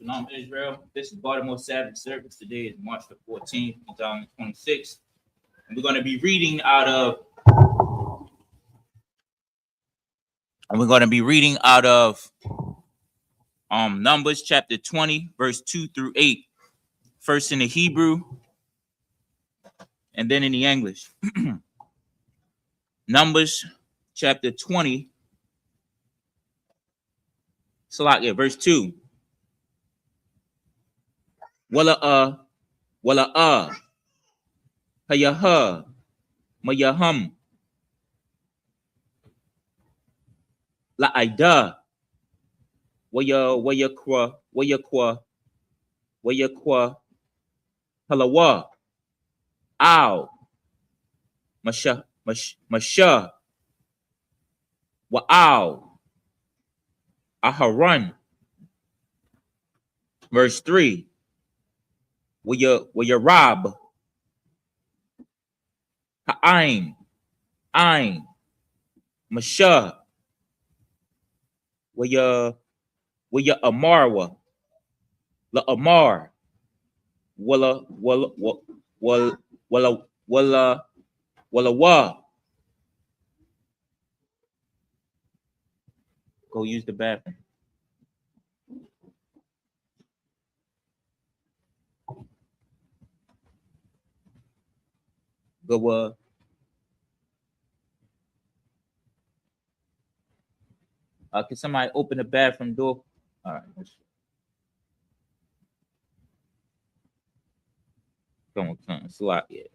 Shalom, Israel. This is Baltimore Sabbath Service. Today is March the 14th, 2026. And we're going to be reading out of Numbers chapter 20, verse 2 through 8. First in the Hebrew and then in the English. Numbers chapter 20, verse 2. Wala hayaha mayaham la aida wayakwa halawa ow masha wa ow aharan. Verse 3. Waya rob ha'ain masha waya amarwa la amar wala wa. Go use the bathroom. Go can somebody open the bathroom door? All right. Come on, slot yet.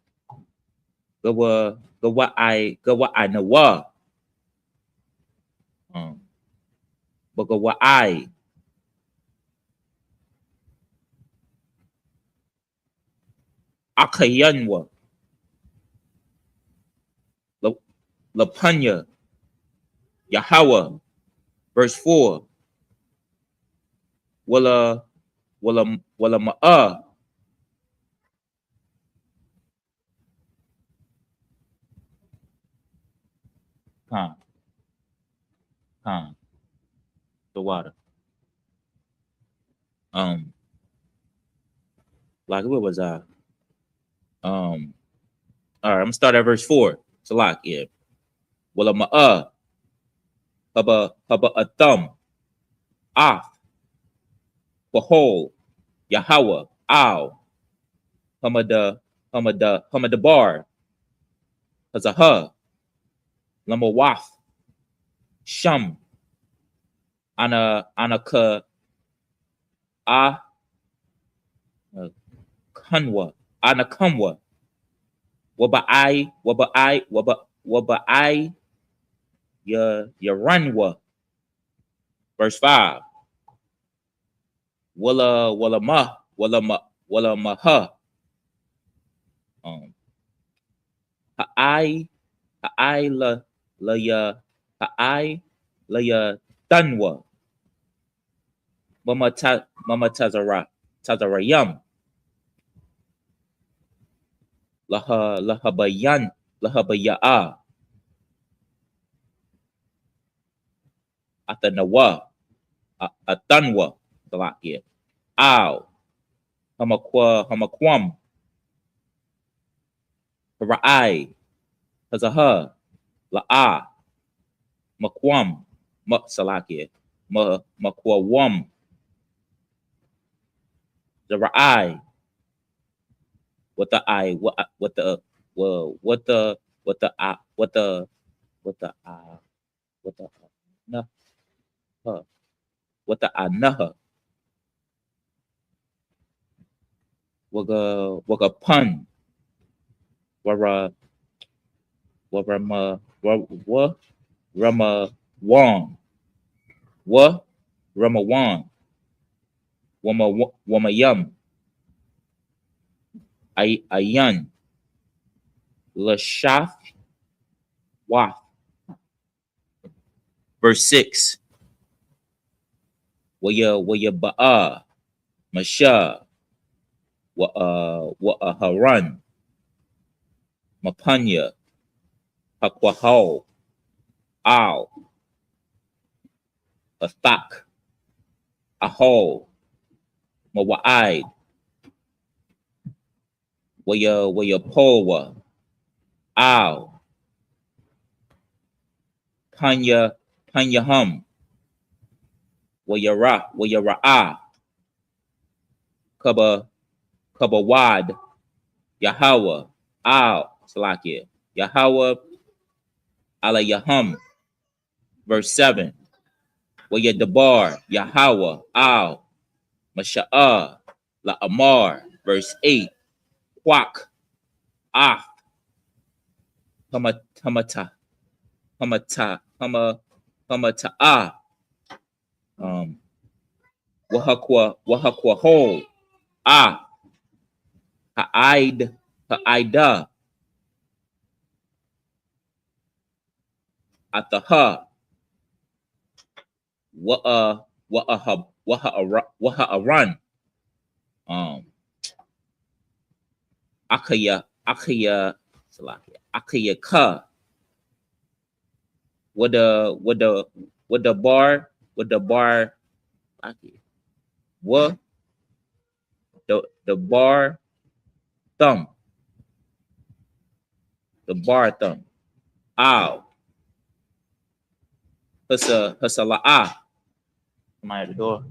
Go what I know what. But go what I akayanwa lapanya Yahweh. Verse 4. Wala ma'a the water. Like what was I? All right, I'm gonna start at verse 4. So like, yeah. Wala ma'a haba a thumb off. Behold, Yahweh, ow, Hamada bar, Hazaha, Lamawaf, Sham, Anaka, Kanwa, Anakamwa, Waba'ai, Yaranwa. Verse 5. Wala maha. Ha'ai la ya tanwa. Mama tazarayam. Lahabaya'a. Atanawa. Atanwa. Talakia. Ow. Hamakwam. Ra'ai. Hazaha. La'a. Makwam. Salakia. Makwawam. The Ra'ai. What the I what the nah what the anaha waga pun wara rama wong rama wong wama yum ayan lashaf waf. Verse 6. Waya ba'a masha wa haran mapanya hakwaho ow athak aho Mawa'id, Waya Powa, Ow, Panya Hum, Waya Ra'a, Kaba Wad, Yahweh, Ow, Salakia, Yahweh, Ala Yahum, verse 7. Waya Dabar, Yahweh, Ow, Masha'ah, La Amar, verse 8. Quack, Ah, Hamata, Hamata'a, Wahakwa Ho, Ah, Ha'ida, Ataha, Waha'aran, Akaya Ka, with the bar, what the bar thumb, Ow, Husala'a. Somebody at the door.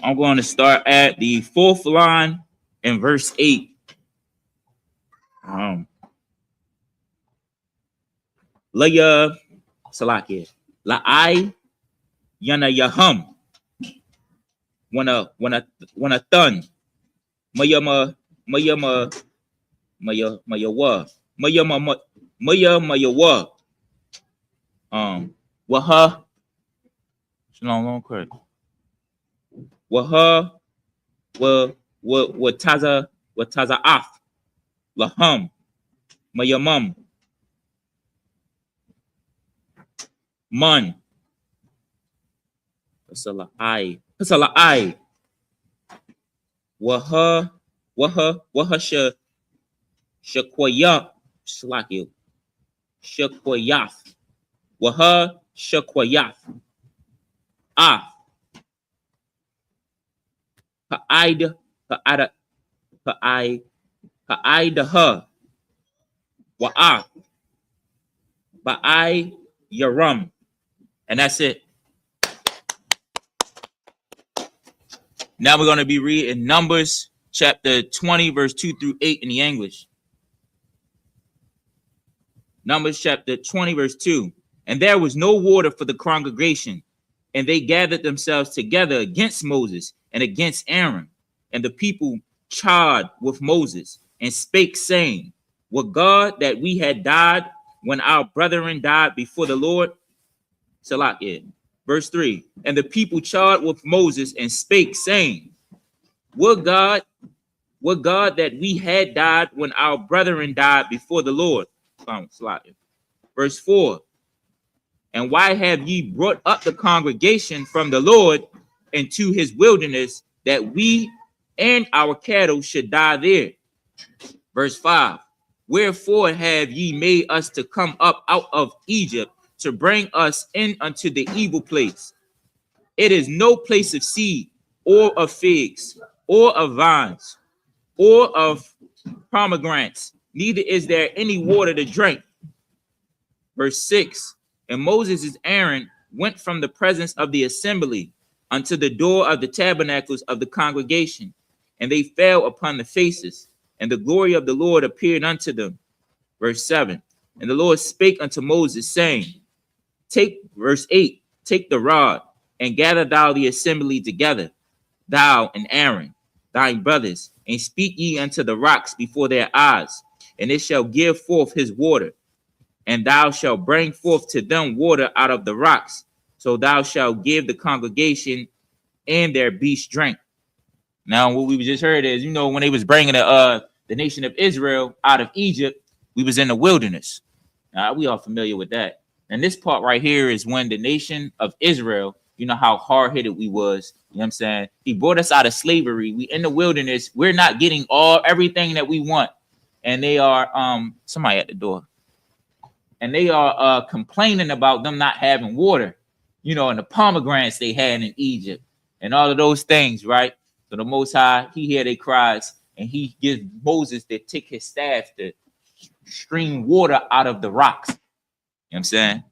I'm going to start at the 4th line in verse 8. Laya Salakia. La'ai Yana Yahum. Wanna thun. Mayama Mayawa. Mayawa. Waha. Long quick. Waha Wataza Af. Lahum. Mayamum. Man. Pasala'ai. Waha Shakwaya Slaki. Shakwayaf. Waha Shakwayaf. Ah. Ha'ida her. Wa'ah. Ba'ai Yaram. And that's it. Now we're going to be reading Numbers chapter 20, verse 2 through 8 in the English. Numbers chapter 20, verse 2. And there was no water for the congregation, and they gathered themselves together against Moses and against Aaron. And the people charged with Moses and spake, saying, Would God that we had died when our brethren died before the Lord? Salak. Verse 3. And the people charged with Moses and spake, saying, Would God that we had died when our brethren died before the Lord? Verse 4. And why have ye brought up the congregation from the Lord into his wilderness, that we and our cattle should die there? Verse 5. Wherefore have ye made us to come up out of Egypt, to bring us in unto the evil place? It is no place of seed, or of figs, or of vines, or of pomegranates, neither is there any water to drink. Verse 6. And Moses and Aaron went from the presence of the assembly unto the door of the tabernacles of the congregation, and they fell upon the faces, and the glory of the Lord appeared unto them. Verse 7. And the Lord spake unto Moses, saying, verse 8, take the rod, and gather thou the assembly together, thou and Aaron, thy brothers, and speak ye unto the rocks before their eyes, and it shall give forth his water. And thou shalt bring forth to them water out of the rocks. So thou shalt give the congregation and their beasts drink. Now, what we just heard is, when they was bringing the nation of Israel out of Egypt, we was in the wilderness. We are familiar with that. And this part right here is when the nation of Israel, how hard-headed we was. You know what I'm saying? He brought us out of slavery. We in the wilderness. We're not getting everything that we want. And they are somebody at the door. And they are complaining about them not having water, and the pomegranates they had in Egypt and all of those things, right? So the Most High, he hear their cries, and he gives Moses to take his staff to stream water out of the rocks. You know what I'm saying?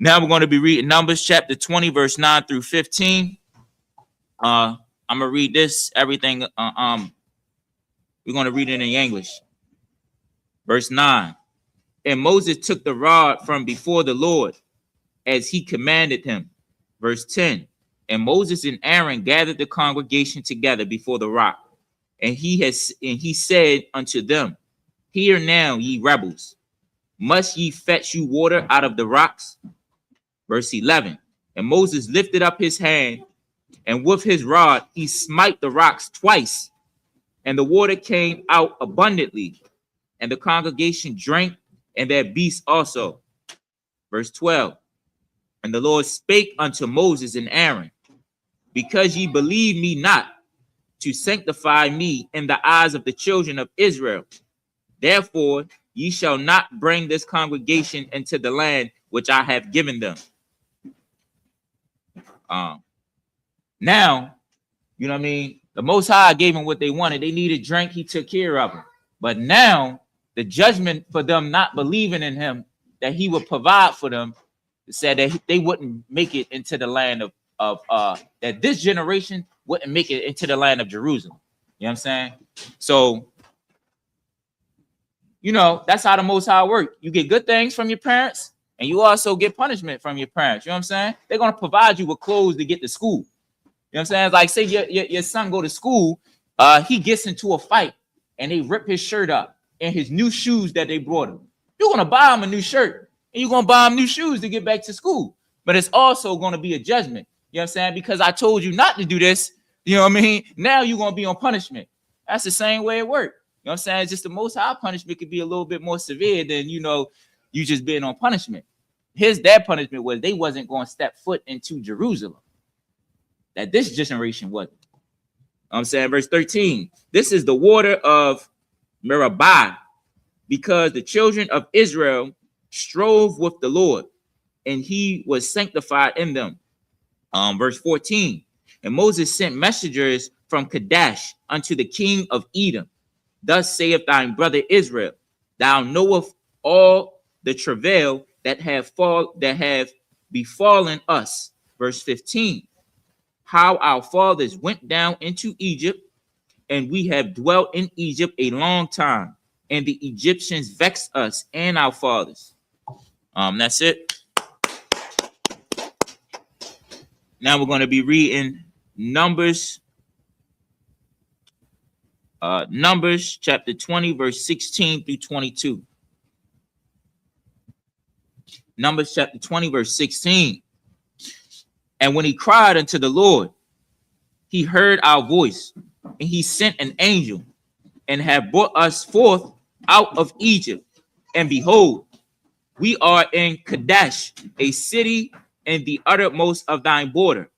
Now we're going to be reading Numbers chapter 20, verse 9 through 15. I'm going to read this, everything. We're going to read it in English. Verse 9. And Moses took the rod from before the Lord as he commanded him. Verse 10. And Moses and Aaron gathered the congregation together before the rock. And he said unto them, hear now, ye rebels, must ye fetch you water out of the rocks? Verse 11. And Moses lifted up his hand, and with his rod he smite the rocks twice, and the water came out abundantly, and the congregation drank, and their beasts also. Verse 12. And the Lord spake unto Moses and Aaron, because ye believe me not, to sanctify me in the eyes of the children of Israel. Therefore ye shall not bring this congregation into the land which I have given them. Now, the Most High gave them what they wanted. They needed drink. He took care of them. But now the judgment for them not believing in him, that he would provide for them, said that they wouldn't make it into the land of that this generation wouldn't make it into the land of Jerusalem. You know what I'm saying? So, that's how the Most High work. You get good things from your parents, and you also get punishment from your parents. You know what I'm saying? They're going to provide you with clothes to get to school. You know what I'm saying? Like, say your son go to school, he gets into a fight, and they rip his shirt up and his new shoes that they brought him. You're going to buy him a new shirt, and you're going to buy him new shoes to get back to school. But it's also going to be a judgment. You know what I'm saying? Because I told you not to do this. You know what I mean? Now you're going to be on punishment. That's the same way it works. You know what I'm saying? It's just the Most High punishment could be a little bit more severe than, you just being on punishment. Their punishment was they wasn't going to step foot into Jerusalem. That this generation wasn't. You know what I'm saying? Verse 13. This is the water of Meribah, because the children of Israel strove with the Lord, and he was sanctified in them. Verse 14. And Moses sent messengers from Kadesh unto the king of Edom. Thus saith thine brother Israel, thou knowest all the travail that have befallen us. Verse 15. How our fathers went down into Egypt, and we have dwelt in Egypt a long time, and the Egyptians vexed us and our fathers. That's it. Now we're going to be reading Numbers chapter 20, verse 16 through 22. Numbers chapter 20, verse 16. And when he cried unto the Lord, he heard our voice, and he sent an angel, and have brought us forth out of Egypt. And behold, we are in Kadesh, a city in the uttermost of thine border.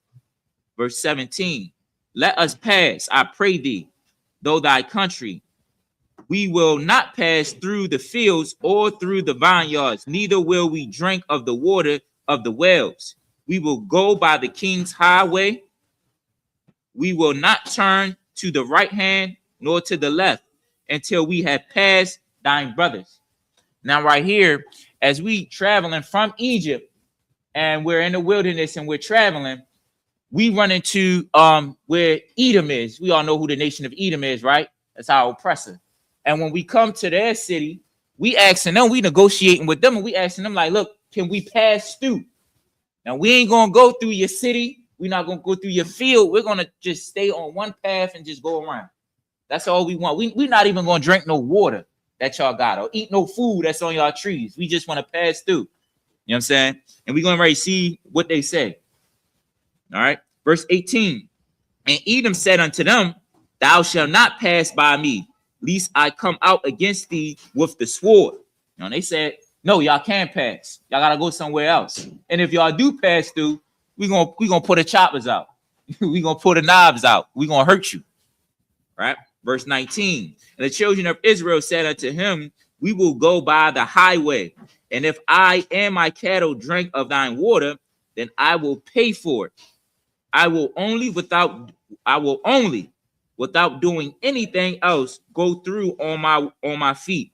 Verse 17. Let us pass, I pray thee, though thy country. We will not pass through the fields or through the vineyards, neither will we drink of the water of the wells. We will go by the king's highway. We will not turn to the right hand nor to the left until we have passed thine brothers. Now, right here, as we traveling from Egypt, and we're in the wilderness and we're traveling, we run into where Edom is. We all know who the nation of Edom is, right? That's our oppressor. And when we come to their city, we asking them, we negotiating with them, and we asking them like, look, can we pass through? Now we ain't gonna go through your city. We're not gonna go through your field. We're gonna just stay on one path and just go around. That's all we want. We're not even gonna drink no water that y'all got or eat no food that's on y'all trees. We just want to pass through. You know what I'm saying? And we're gonna see what they say. All right, verse 18. And Edom said unto them, thou shalt not pass by me, lest I come out against thee with the sword. And they said, no, y'all can't pass. Y'all gotta go somewhere else. And if y'all do pass through, we gonna put the choppers out. We gonna put the knives out. We gonna hurt you. Right? Verse 19. And the children of Israel said unto him, we will go by the highway. And if I and my cattle drink of thine water, then I will pay for it. I will only without doing anything else go through on my feet.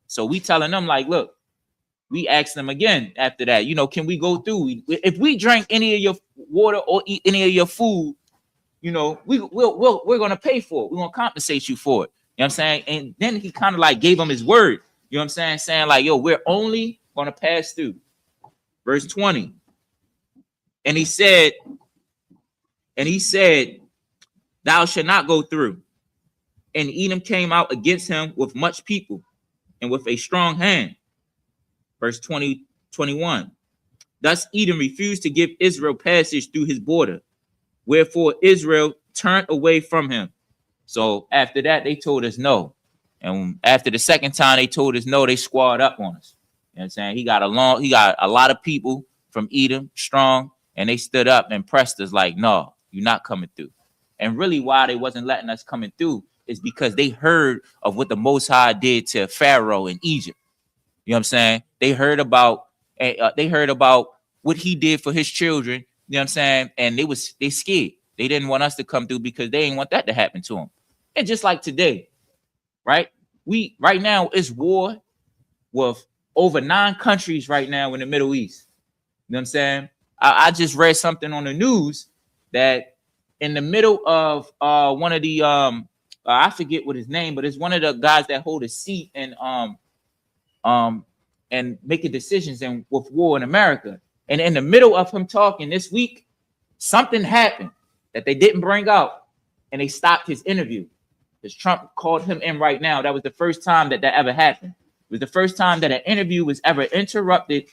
So we telling them like, look, we asked them again after that, you know, can we go through? If we drink any of your water or eat any of your food, you know, we're gonna pay for it. We're gonna compensate you for it. You know what I'm saying? And then he kind of like gave them his word. You know what I'm saying? Saying like, yo, we're only gonna pass through. Verse 20. And he said, thou shalt not go through. And Edom came out against him with much people and with a strong hand. Verse 21. Thus Edom refused to give Israel passage through his border, wherefore Israel turned away from him. So after that, they told us no. And after the second time they told us no, they squared up on us. You know what I'm saying? He got a lot of people from Edom, strong, and they stood up and pressed us like, no, you're not coming through. And really why they wasn't letting us coming through is because they heard of what the Most High did to Pharaoh in Egypt. You know what I'm saying? They heard about what he did for his children. You know what I'm saying? And they scared. They didn't want us to come through because they didn't want that to happen to them. And just like today, right? Right now it's war with over 9 countries right now in the Middle East. You know what I'm saying? I just read something on the news that in the middle of one of the I forget what his name, but it's one of the guys that hold a seat and making decisions with war in America. And in the middle of him talking this week, something happened that they didn't bring out, and they stopped his interview because Trump called him in right now. That was the first time that ever happened. It was the first time that an interview was ever interrupted,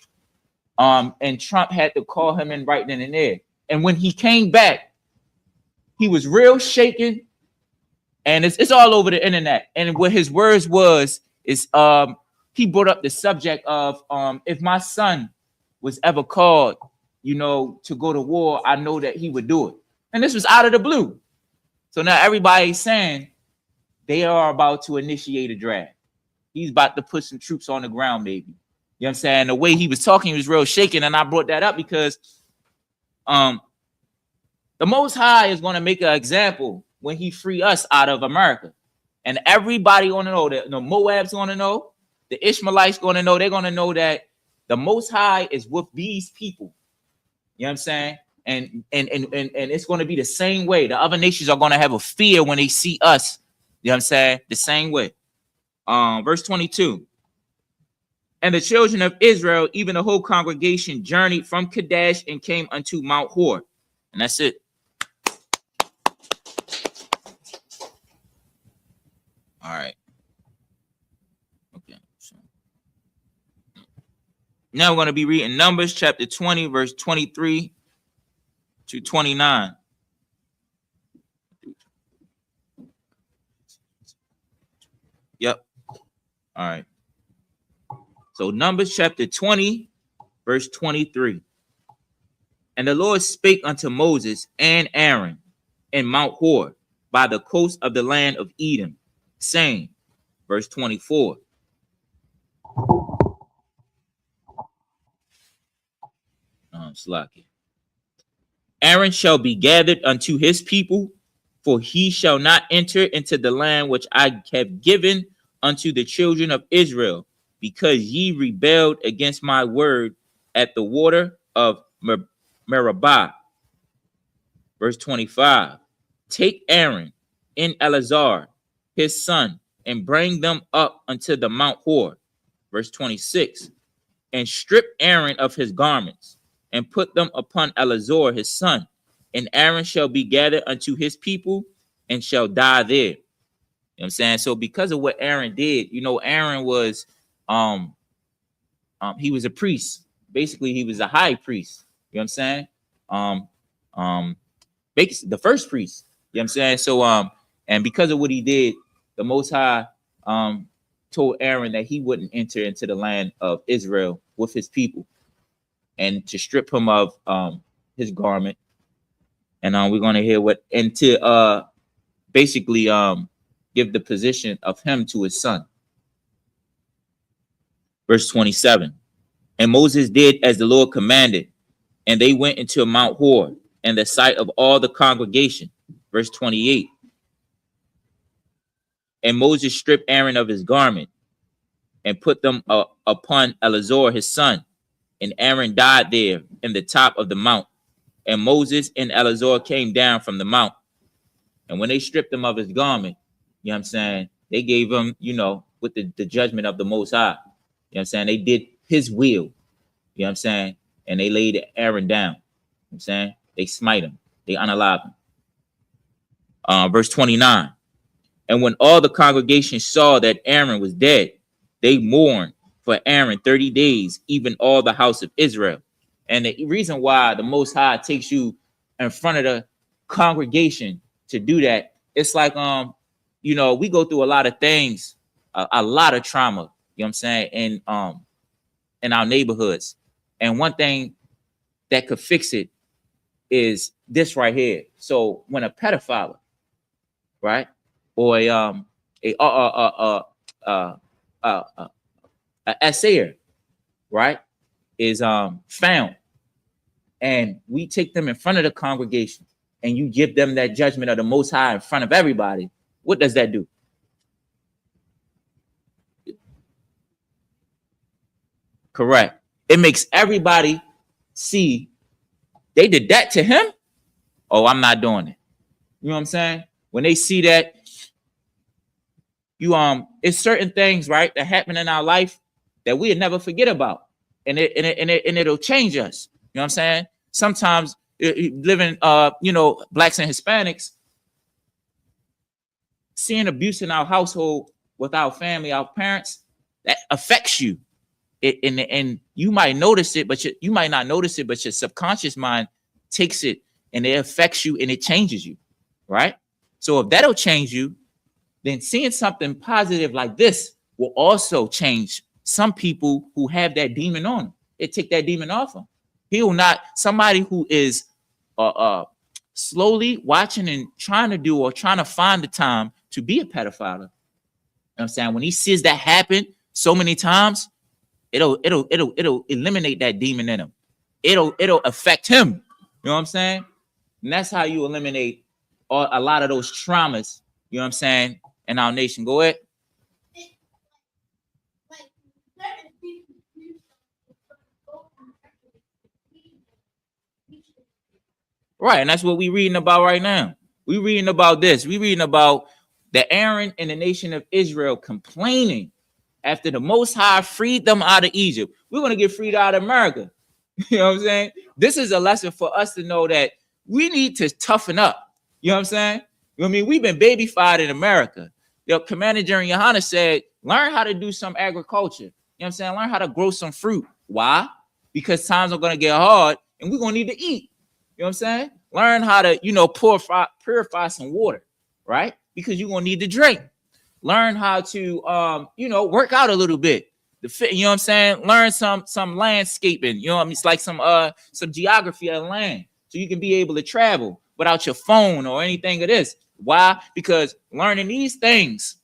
and Trump had to call him in right then and there. And when he came back, he was real shaken, and it's all over the internet. And what his words is he brought up the subject of if my son was ever called, you know, to go to war, I know that he would do it. And this was out of the blue. So now everybody's saying they are about to initiate a draft. He's about to put some troops on the ground, maybe. You know what I'm saying? The way he was talking, he was real shaken. And I brought that up because the Most High is going to make an example when he free us out of America. And everybody going to know that the Moab's going to know, the Ishmaelites going to know, they're going to know that the Most High is with these people. You know what I'm saying? And it's going to be the same way. The other nations are going to have a fear when they see us. You know what I'm saying? The same way. Verse 22. And the children of Israel, even the whole congregation, journeyed from Kadesh and came unto Mount Hor. And that's it. All right. Okay. So now we're going to be reading Numbers chapter 20, verse 23 to 29. Yep. All right. So Numbers chapter 20, verse 23. And the Lord spake unto Moses and Aaron in Mount Hor by the coast of the land of Edom, saying, verse 24. Slacky. Aaron shall be gathered unto his people, for he shall not enter into the land which I have given unto the children of Israel, because ye rebelled against my word at the water of Meribah. Verse 25. Take Aaron and Eleazar, his son, and bring them up unto the Mount Hor, Verse 26. And strip Aaron of his garments, and put them upon Eleazar his son, and Aaron shall be gathered unto his people, and shall die there. You know what I'm saying? So because of what Aaron did, Aaron was he was a priest. Basically, he was a high priest. You know what I'm saying? Basically the first priest. You know what I'm saying? So and because of what he did, the Most High told Aaron that he wouldn't enter into the land of Israel with his people, and to strip him of his garment. And we're going to hear what, and to basically give the position of him to his son. Verse 27. And Moses did as the Lord commanded, and they went into Mount Hor, in the sight of all the congregation. Verse 28. And Moses stripped Aaron of his garment, and put them upon Eleazar his son, and Aaron died there in the top of the mount. And Moses and Eleazar came down from the mount. And when they stripped him of his garment, you know what I'm saying, they gave him, with the judgment of the Most High. You know what I'm saying? They did his will. You know what I'm saying? And they laid Aaron down. You know what I'm saying? They smite him. They unalive him. Verse 29. And when all the congregation saw that Aaron was dead, they mourned for Aaron 30 days, even all the house of Israel. And the reason why the Most High takes you in front of the congregation to do that, it's like, we go through a lot of things, a lot of trauma, you know what I'm saying, in our neighborhoods. And one thing that could fix it is this right here. So when a pedophile, right, or a assayer, right, is found, and we take them in front of the congregation, and you give them that judgment of the Most High in front of everybody, what does that do? Correct. It makes everybody see they did that to him. Oh, I'm not doing it. You know what I'm saying? When they see that, it's certain things, right, that happen in our life that we'll never forget about, and it'll change us. You know what I'm saying? Sometimes living, Blacks and Hispanics, seeing abuse in our household with our family, our parents, that affects you. And you might notice it, but you might not notice it, but your subconscious mind takes it, and it affects you, and it changes you, right? So if that'll change you, then seeing something positive like this will also change some people who have that demon on them. It take that demon off them. He will not, somebody who is slowly watching and trying to find the time to be a pedophile. You know what I'm saying? When he sees that happen so many times, it'll eliminate that demon in him. It'll affect him. You know what I'm saying? And that's how you eliminate a lot of those traumas, you know what I'm saying, in our nation. Go ahead. Right, and that's what we're reading about right now. We're reading about this. We're reading about the Aaron and the nation of Israel complaining after the Most High freed them out of Egypt. We're going to get freed out of America. You know what I'm saying? This is a lesson for us to know that we need to toughen up. You know what I'm saying? You know what I mean? We've been babyfied in America. Commander General Yohana said, learn how to do some agriculture. You know what I'm saying? Learn how to grow some fruit. Why? Because times are going to get hard, and we're going to need to eat. You know what I'm saying? Learn how to, purify some water, right? Because you're going to need to drink. Learn how to, work out a little bit. You know what I'm saying? Learn some landscaping. You know what I mean? It's like some geography of the land, so you can be able to travel without your phone or anything of this. Why? Because learning these things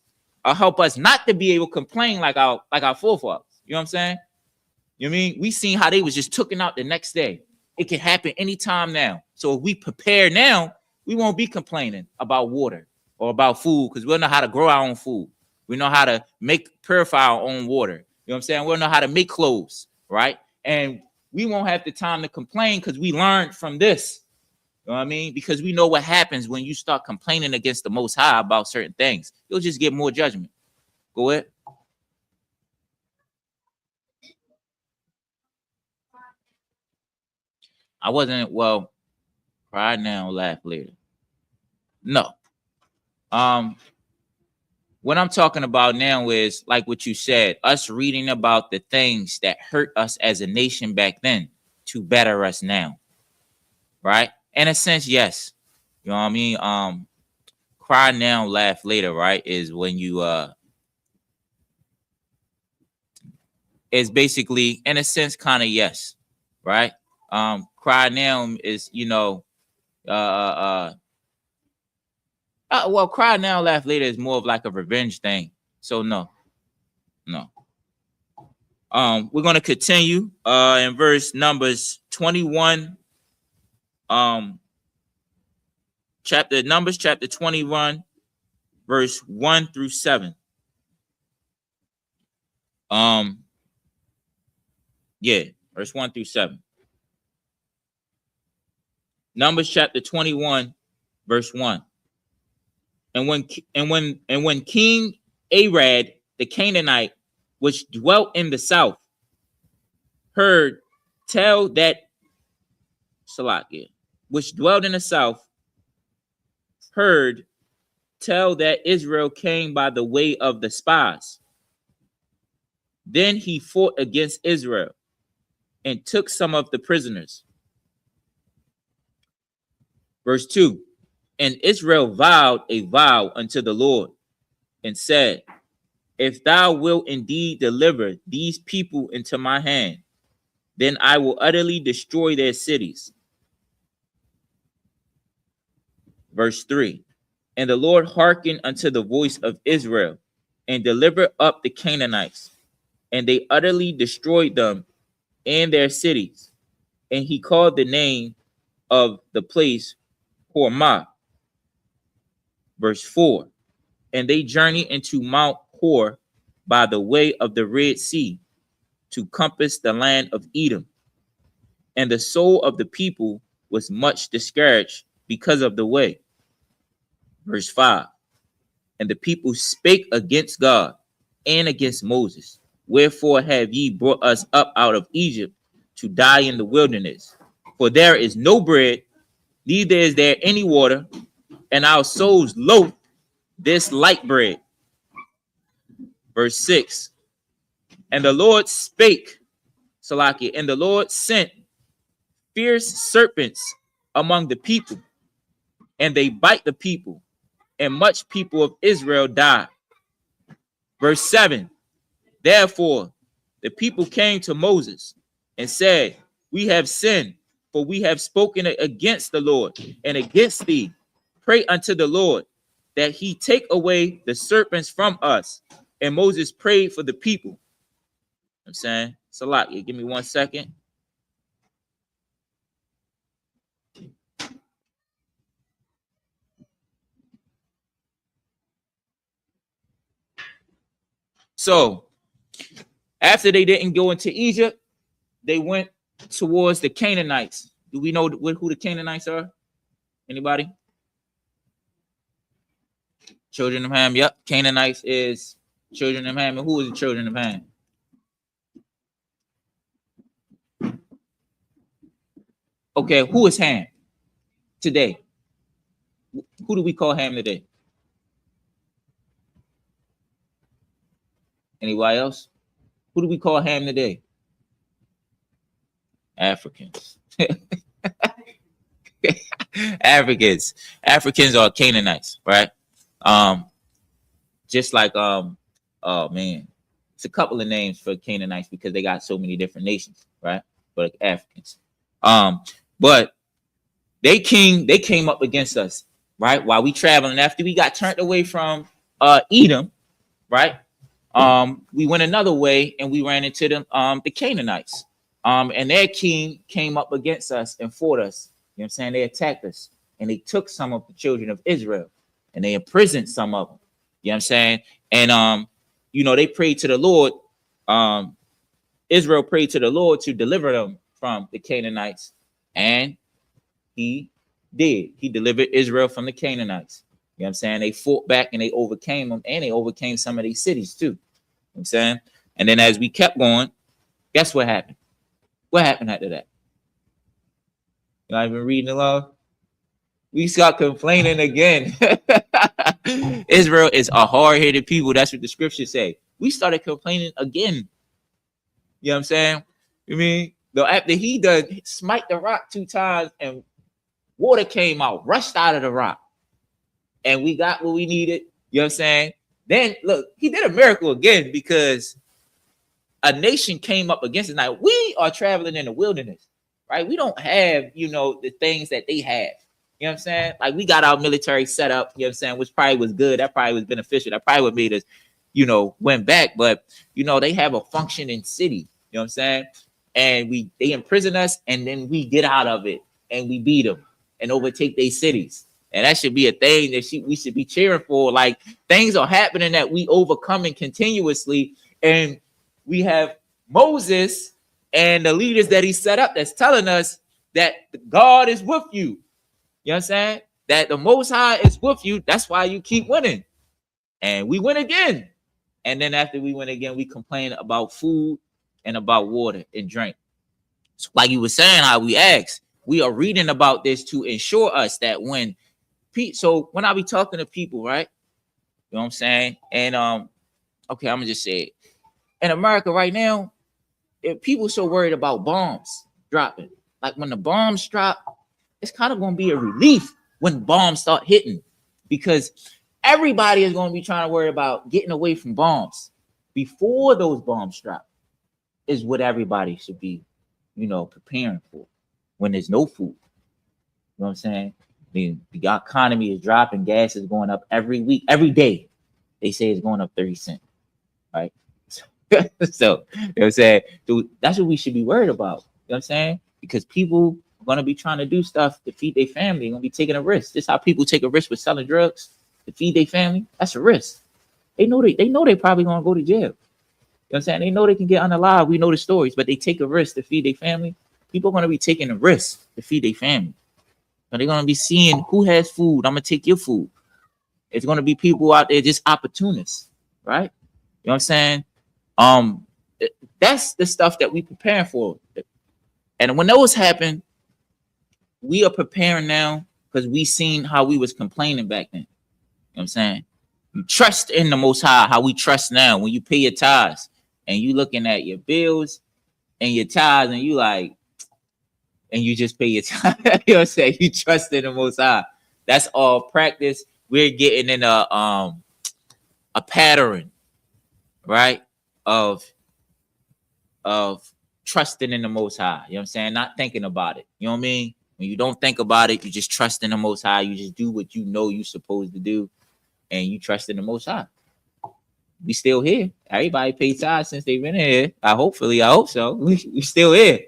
will help us not to be able to complain like our forefathers. You know what I'm saying? You know what I mean? We seen how they was just taken out the next day. It can happen anytime now. So if we prepare now, we won't be complaining about water or about food, because we'll know how to grow our own food. We know how to purify our own water. You know what I'm saying? We'll know how to make clothes, right? And we won't have the time to complain because we learned from this. You know what I mean? Because we know what happens when you start complaining against the Most High about certain things. You'll just get more judgment. Go ahead. I wasn't, well, cry now, laugh later. No. What I'm talking about now is like what you said, us reading about the things that hurt us as a nation back then to better us now. Right? In a sense, yes. You know what I mean? Cry now, laugh later, right? Is when you is basically in a sense kind of yes, right? Cry now is, well, cry now, laugh later is more of like a revenge thing. So no. We're gonna continue in verse Numbers 21. Chapter 21, verse 1 through 7. Yeah, verse 1 through 7. Numbers chapter 21, verse 1. And when King Arad the Canaanite, which dwelt in the south, heard tell that Salakia, which dwelt in the south, heard tell that Israel came by the way of the spies. Then he fought against Israel and took some of the prisoners. Verse 2. And Israel vowed a vow unto the Lord and said, if thou wilt indeed deliver these people into my hand, then I will utterly destroy their cities. Verse 3. And the Lord hearkened unto the voice of Israel and delivered up the Canaanites, and they utterly destroyed them and their cities. And he called the name of the place Hormah. Verse 4. And they journeyed into Mount Hor by the way of the Red Sea to compass the land of Edom. And the soul of the people was much discouraged because of the way. Verse 5. And the people spake against God and against Moses. Wherefore have ye brought us up out of Egypt to die in the wilderness? For there is no bread, neither is there any water, and our souls loathe this light bread. Verse 6. And the Lord spake, Salakia, and the Lord sent fierce serpents among the people, and they bite the people, and much people of Israel died. Verse 7. Therefore, the people came to Moses and said, we have sinned, for we have spoken against the Lord and against thee. Pray unto the Lord that he take away the serpents from us. And Moses prayed for the people. I'm saying, Salakia, give me 1 second. So, after they didn't go into Egypt, they went towards the Canaanites. Do we know who the Canaanites are? Anybody? Children of Ham. Yep. Canaanites is children of Ham. And who is the children of Ham? Okay, who is Ham today? Who do we call Ham today? Anybody else? Who do we call Ham today? Africans. Africans are Canaanites, right? Just like oh man, it's a couple of names for Canaanites because they got so many different nations, right? But Africans. But they came up against us, right? While we traveling, after we got turned away from Edom, right? We went another way and we ran into the Canaanites. And their king came up against us and fought us. You know what I'm saying? They attacked us and they took some of the children of Israel and they imprisoned some of them. You know what I'm saying? And they prayed to the Lord. Israel prayed to the Lord to deliver them from the Canaanites, and he did. He delivered Israel from the Canaanites. You know what I'm saying? They fought back and they overcame them, and they overcame some of these cities too. You know what I'm saying? And then as we kept going, guess what happened? What happened after that? You know, I've been reading along. We start complaining again. Israel is a hard-headed people. That's what the scriptures say. We started complaining again. You know what I'm saying? You mean, though after he done smite the rock 2 times and water came out, rushed out of the rock, and we got what we needed. You know what I'm saying? Then look, he did a miracle again because a nation came up against it. Now we are traveling in the wilderness, right? We don't have, you know, the things that they have. You know what I'm saying? Like we got our military set up, you know what I'm saying, which probably was good. That probably was beneficial. That probably would made us, you know, went back. But you know, they have a functioning city, you know what I'm saying? And they imprison us, and then we get out of it and we beat them and overtake their cities. And that should be a thing that we should be cheering for. Like things are happening that we overcoming continuously, and we have Moses and the leaders that he set up that's telling us that God is with you. You know what I'm saying? That the Most High is with you. That's why you keep winning. And we win again. And then after we win again, we complain about food and about water and drink. So like you were saying, how we asked, we are reading about this to ensure us that when I be talking to people, right? You know what I'm saying? And okay, I'm gonna just say it. In America right now, if people so worried about bombs dropping, like when the bombs drop, it's kind of gonna be a relief when bombs start hitting, because everybody is gonna be trying to worry about getting away from bombs before those bombs drop. Is what everybody should be, you know, preparing for when there's no food. You know what I'm saying? The economy is dropping, gas is going up every week, every day. They say it's going up 30 cents, right? So, you know what I'm saying? Dude, that's what we should be worried about. You know what I'm saying? Because people are going to be trying to do stuff to feed their family. They're going to be taking a risk. This is how people take a risk with selling drugs to feed their family. That's a risk. They know they probably going to go to jail. You know what I'm saying? They know they can get unalive. We know the stories, but they take a risk to feed their family. People are going to be taking a risk to feed their family. And they're going to be seeing who has food. I'm going to take your food. It's going to be people out there just opportunists, right? You know what I'm saying? That's the stuff that we preparing for. And when those happen, we are preparing now because we seen how we was complaining back then. You know what I'm saying? You trust in the Most High, how we trust now. When you pay your tithes and you looking at your bills and your tithes and you like, and you just pay your tithes. You know what I'm saying? You trust in the Most High. That's all practice. We're getting in a pattern, right? Of trusting in the Most High. You know what I'm saying? Not thinking about it. You know what I mean? When you don't think about it, you just trust in the Most High. You just do what you know you're supposed to do, and you trust in the Most High. We still here. Everybody paid tithes since they've been here. I hope so. We still here.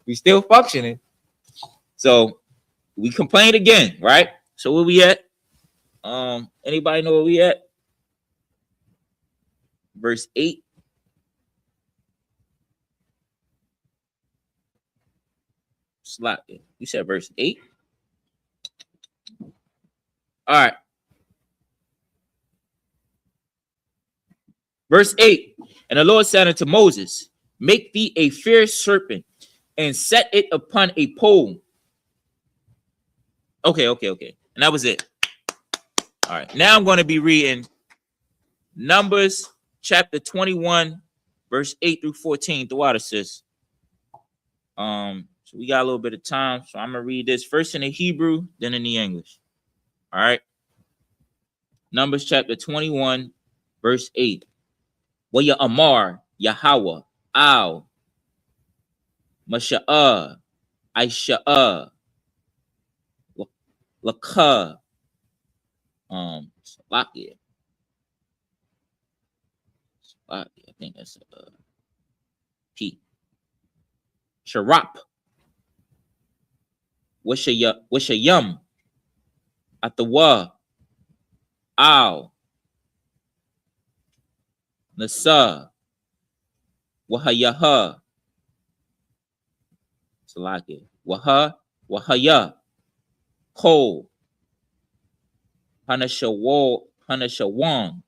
We still functioning. So we complained again, right? So where we at? Anybody know where we at? Verse 8. Slap it. You said verse 8. All right. Verse 8. And the Lord said unto Moses, make thee a fierce serpent and set it upon a pole. Okay. And that was it. All right. Now I'm going to be reading Numbers chapter 21, verse 8 through 14 throughout it, sis. So we got a little bit of time. So I'm going to read this first in the Hebrew, then in the English. All right. Numbers chapter 21, verse 8. Wa ya Amar, Yahweh, Al, Masha'ah, Aisha'ah, Lakah, Salakia. I think that's P. Sharap. Washayum. Atawa. Al. Nasa. Wahayaha. Salakia. Wahaya. Ko. Hanashawal. Hanashawang.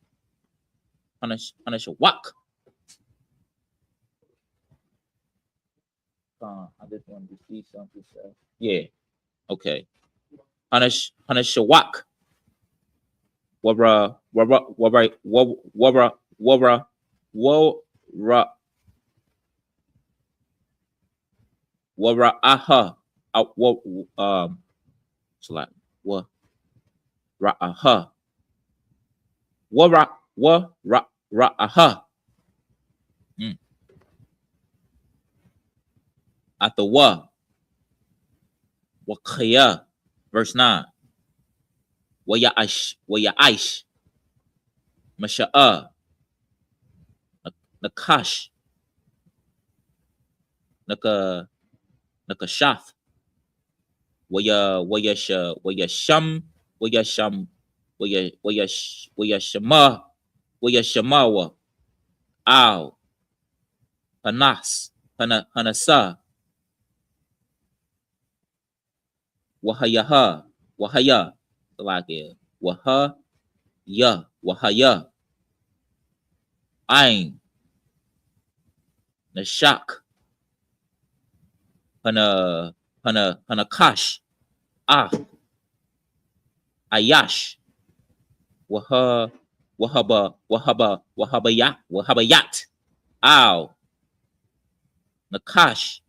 Hanashawak. I just wanted to see something. Yeah. Okay. Hanashawak. Wabra aha. So like wa ra aha. Ra aha. At the wakaya. Verse 9. Waya aish. Masha'a. Nakash. Nakashaf. Waya sham. Waya shamawa. Ow. Hanas. Hanasa. Wahaya. Like it. Wahaya. Ain. Nashak. Hanakash. Ayash. Wahabayat. Ow. Nakash.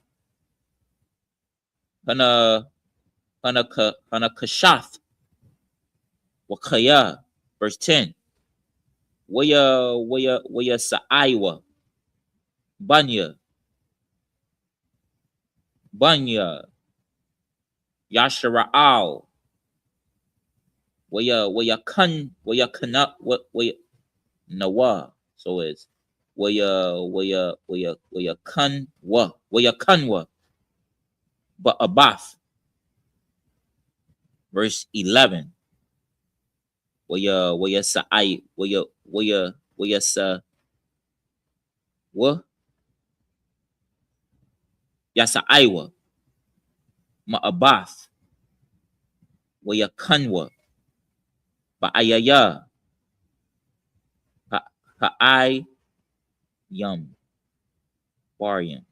Hanakashath. Wakaya. Verse 10. Waya sa'aiwa. Banya. Yashara'al. Waya kana nawa. So it's waya kanwa. But abath. Verse 11. Waya sa'ai. Waya sa. What? Yasa Aiwa. Ma'abath. Waya kanwa. Ba'ayaya. Ha'ai yum. Barium.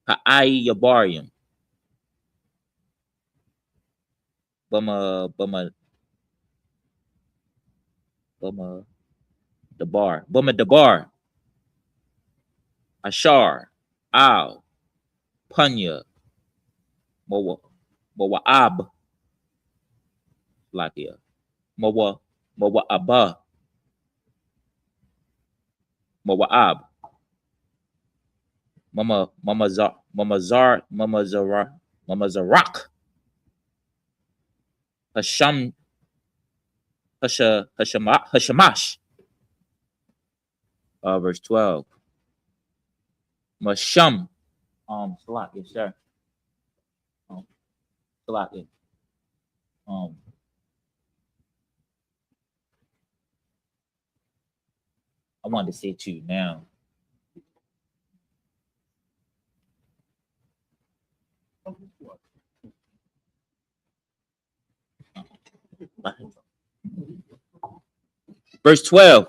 Ha'ai yabarium. Bama dabar. Bama dabar. Ashar. Ow. Punya. Mawa'ab. Lakia. Mawa'aba. Mawa'ab. Mamazarak. Hashamash. Verse 12. Masham. Salak, yes, sir. Salak, yes. I wanted to say to you now. Verse 12.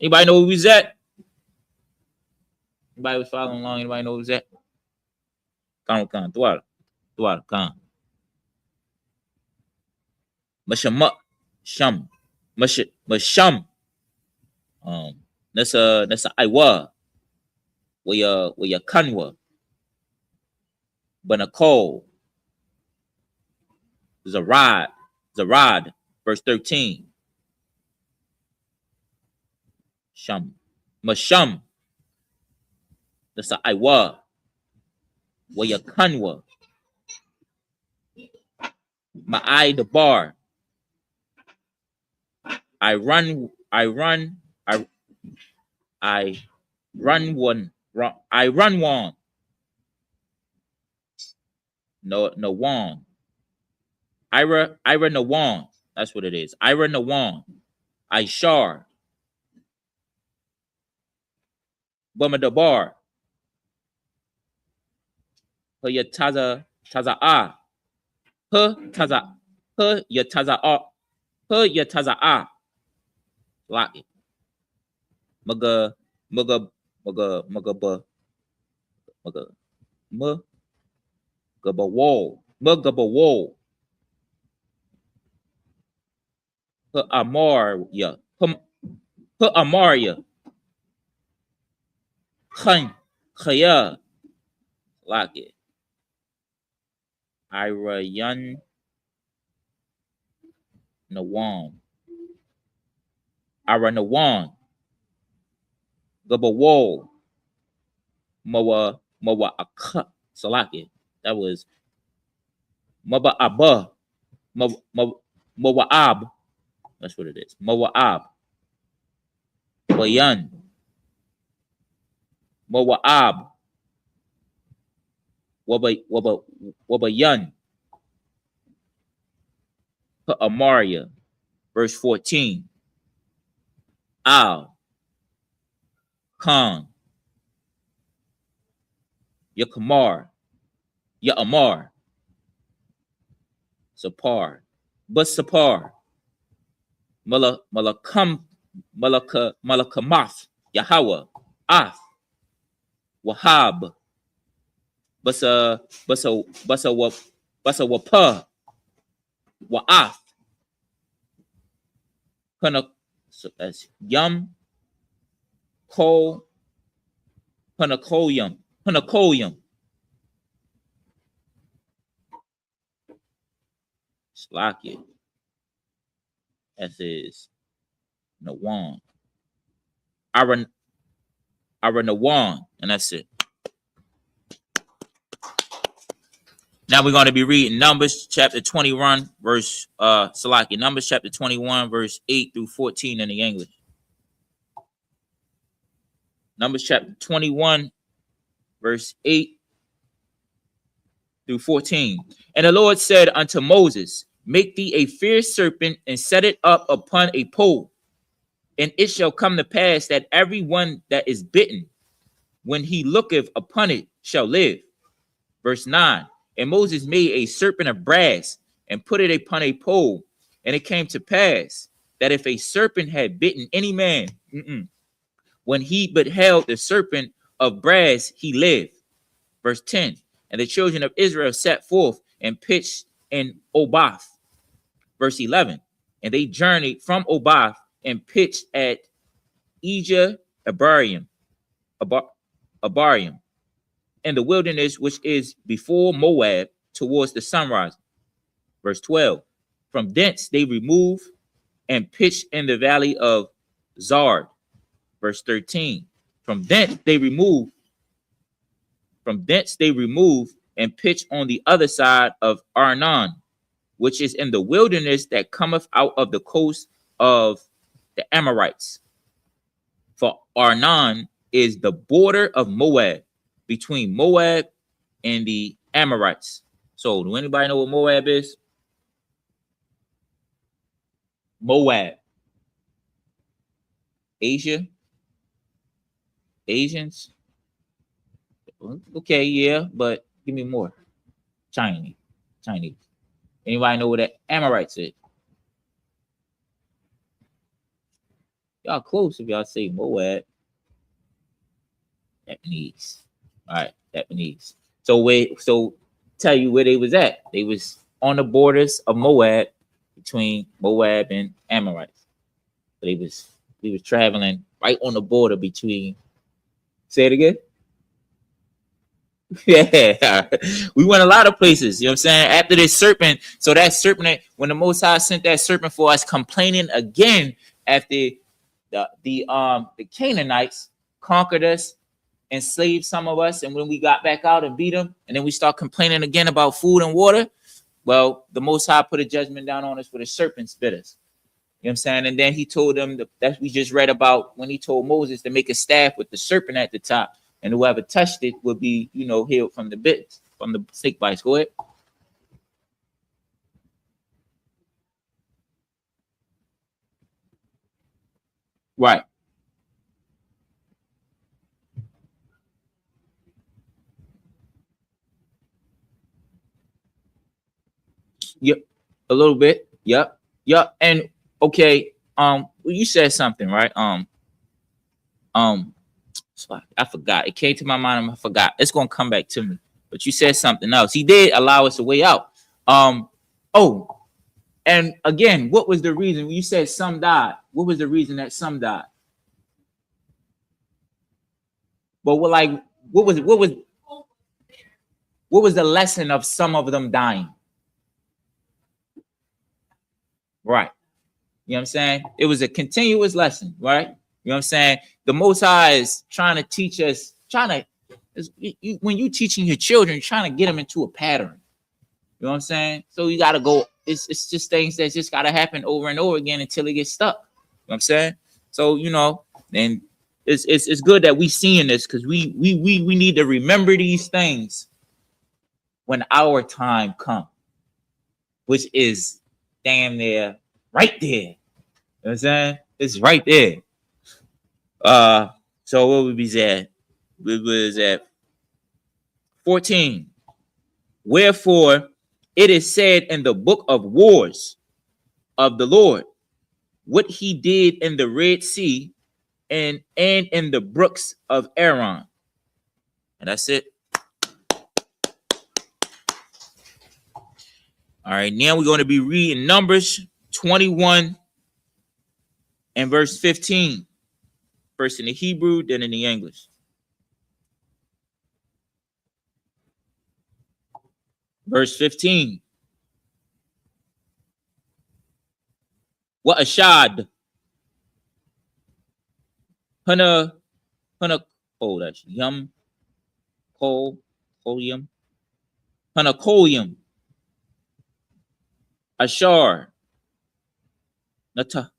Anybody know who he's at? Anybody was following along? Anybody know who's at? Kan. Tuar. Kan. Sham. Masham. Nasa Iwa. Waya Kanwa. Banakol. Zarad. Verse 13. Sham. Masham. Nasa Iwa. Waya Kanwa. Ma'ai the bar. I run one. No one. Ira no one. That's what it is. Ira no one. I shar. Buma the bar. Ya taza a. Taza ya taza a. Ya taza a. Like Maga ba. Maga. Gabawol, Mugabawol, Amaria, Amaria, Khan, Khaya, Lake, Irayan, Nawan, Aranawan, Gabawol, Mawa Aka, Salaki. That was Maba Abba, Mawa'ab. That's what it is. Mawa'ab. Wayan. Mawa'ab. Wabayan. Amaria. Verse 14. Al. Khan. Yakamar. Ya'amar. Sapar. But Sapar. Malakamath. Yahweh. Af. Wahab. Basa Wapa. Wa'af. So that's Yum. Ko. Panakoyum. Slack That is Nawan. Nawan. And that's it. Now we're going to be reading Numbers chapter 21, verse Salaki. Numbers chapter 21, verse 8 through 14 in the English. Numbers chapter 21, verse 8 through 14. And the Lord said unto Moses, make thee a fierce serpent and set it up upon a pole. And it shall come to pass that every one that is bitten, when he looketh upon it, shall live. Verse 9. And Moses made a serpent of brass and put it upon a pole. And it came to pass that if a serpent had bitten any man, when he beheld the serpent of brass, he lived. Verse 10. And the children of Israel set forth and pitched in Obath. Verse 11. And they journeyed from Obath and pitched at Ija Abarium, in the wilderness which is before Moab towards the sunrise. Verse 12. From thence they removed and pitched in the valley of Zard. Verse 13. From thence they removed and pitched on the other side of Arnon, which is in the wilderness that cometh out of the coast of the Amorites. For Arnon is the border of Moab, between Moab and the Amorites. So, do anybody know what Moab is? Moab. Asia? Asians? Okay, yeah, but give me more. Chinese. Anybody know what the Amorites is? Y'all close if y'all say Moab. Japanese. All right, Japanese. So tell you where they was at. They was on the borders of Moab, between Moab and Amorites. So we was traveling right on the border between. Say it again. Yeah, we went a lot of places. You know what I'm saying? After this serpent, so that serpent, when the Most High sent that serpent for us, complaining again after the Canaanites conquered us, enslaved some of us, and when we got back out and beat them, and then we start complaining again about food and water. Well, the Most High put a judgment down on us for the serpents bit us. You know what I'm saying? And then he told them that we just read about when he told Moses to make a staff with the serpent at the top, and whoever touched it would be, healed from the bits, from the snake bites. Go ahead. Right. Yep. A little bit. Yep. And okay. You said something, right? So I forgot. It came to my mind and I forgot. It's gonna come back to me. But you said something else. He did allow us a way out. Oh, and again, what was the reason when you said some died? What was the reason that some died? But what was the lesson of some of them dying? Right. You know what I'm saying? It was a continuous lesson, right? You know what I'm saying? The Most High is trying to teach us, when you teaching your children, you're trying to get them into a pattern. You know what I'm saying? So you got to go. It's just things that just got to happen over and over again until it gets stuck. You know what I'm saying? So, and it's good that we seeing this, because we need to remember these things when our time comes, which is damn near right there. You know what I'm saying? It's right there. So what would be that? It was at 14. Wherefore it is said in the book of wars of the Lord, what he did in the Red Sea and in the brooks of Aaron. And that's it. All right, now we're going to be reading Numbers 21 and verse 15. First in the Hebrew, then in the English. Verse 15. What ashad? Hana, that's yum, kolium. Hana kolium. Ashar. Nataha.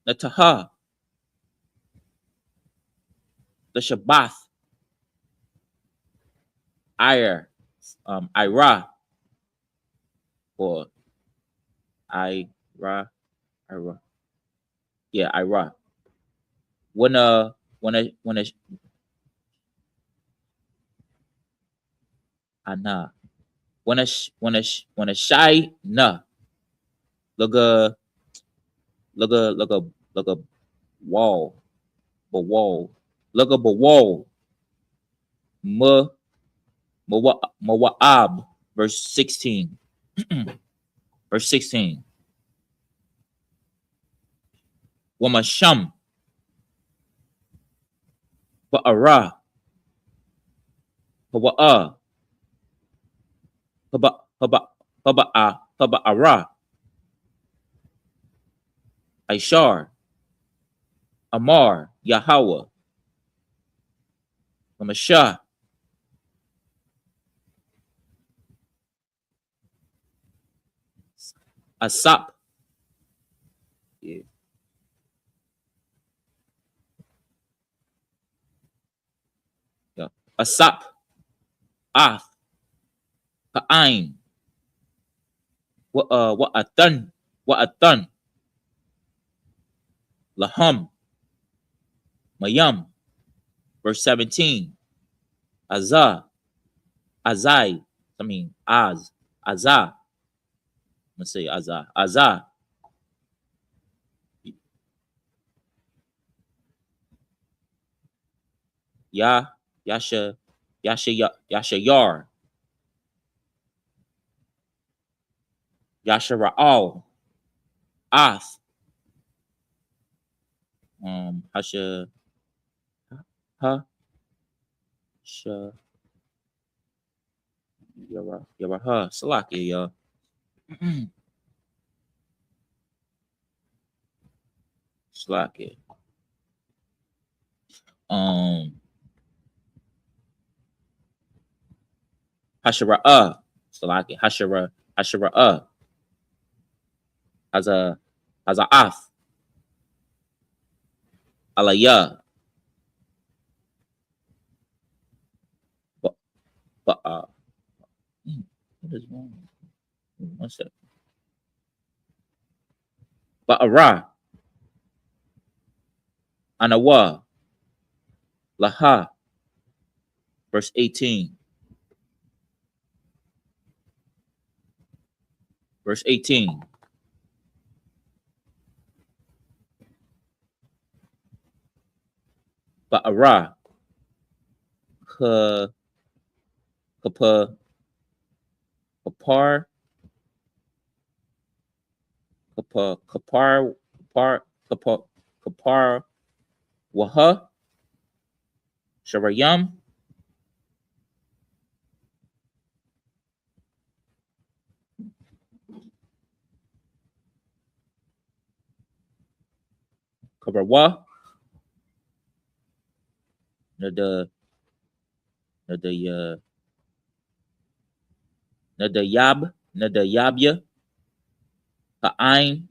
Nataha. The Sabbath. Ira. Or Ira. Yeah, Ira. When a ana. When a shy na. Look a wall. Look up a wall. Mawa'ab. Verse 16. Verse 16. Wamasham. Ba'ara. Hawa'a. Haba'ara. Aishar. Amar. Yahweh. Wamashah. Asap. Yeah. Yeah. Asap. Ath. Ka'ain. Wa'atan. Wa'atan. Laham. Mayam. Verse 17. Azah. Azai. Azah. Let's say Azah. Azah. Yasha Yar. Yasha Ra'al. Ath. Hasha Ha Sha Yara Salaki, y'all. Salaki. Hashara Salaki. Hashara as a Af. Alaya. But what is wrong? One second. Ba'ara. Anawa. Laha. Verse 18. Verse 18. Ba'ara. Kapa, Kapar, Kapar, Waha, Sharayam, Kabarwa, Nada, Nada, Nada Yab, Nada Yabya, Ha'ain,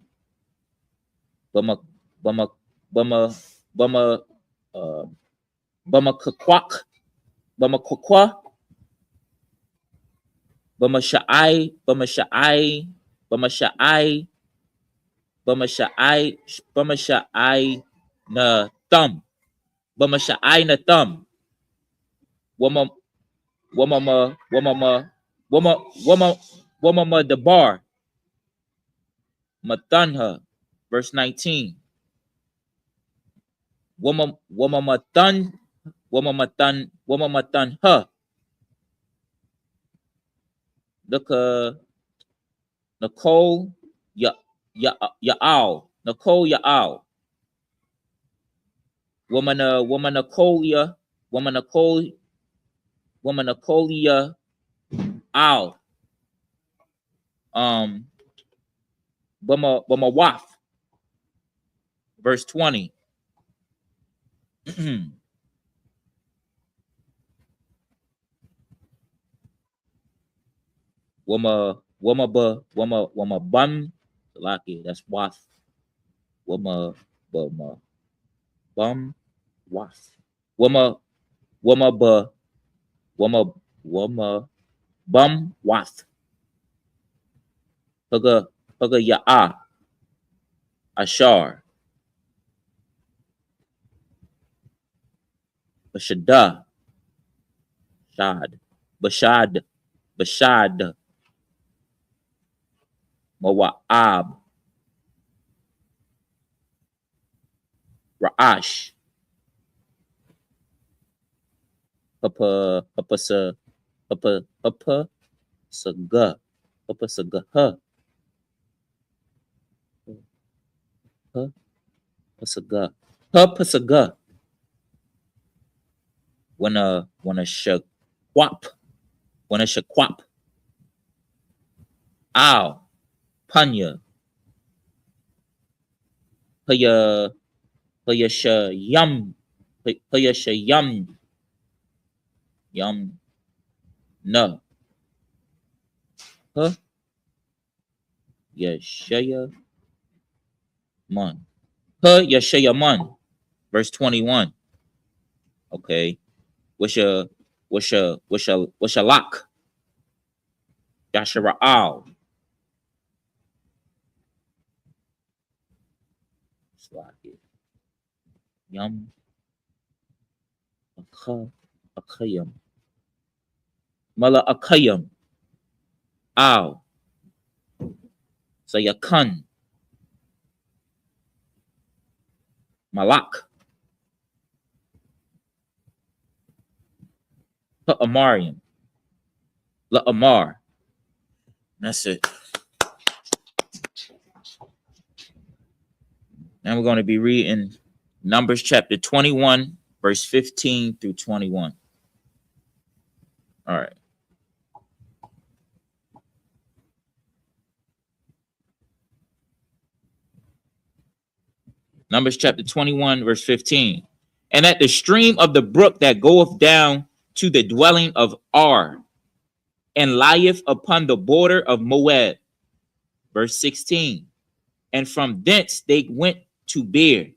Bama, Bama, Bama, Bama, uh, Bama Kakwak, Bama Kwakwa, Bama Sha'ai, Bama Sha'ai, Bama Sha'ai, Bama Sha'ai, Bama Sha'ai na Thumb, Bama Sha'ai na Thumb, Wama, Wama, Wama, Wama, Wama, Wama, the bar, Matanha, verse 19. Wamamatan, Wamamatan ha. Look, Nicole, Ya'al, Nicole Ya'al. Womanacolia, Womanacolia, Al. Waf, verse 20. Wama bum, Salaki, that's Waf. Wama bum, Waf. Wama bum, Waf. Haga Ya'a, Ashar. Bashada, Bashad, Mawa'ab, Ra'ash, Papa, Saga, Pasaga, wanna shakwap, Ow, Panya, Paya Yum, Yum, no, huh, Yashaya Man, Yashaya Man, verse 21. Okay, what's your lock? Yashara Al. Yum, Akayam, Mala Akayam, Al. So Yakun, Malak, Amarium, La Amar. That's it. Now we're going to be reading Numbers chapter 21, verse 15 through 21. All right. Numbers chapter 21, verse 15. And at the stream of the brook that goeth down to the dwelling of Ar, and lieth upon the border of Moab. Verse 16. And from thence they went to Beer.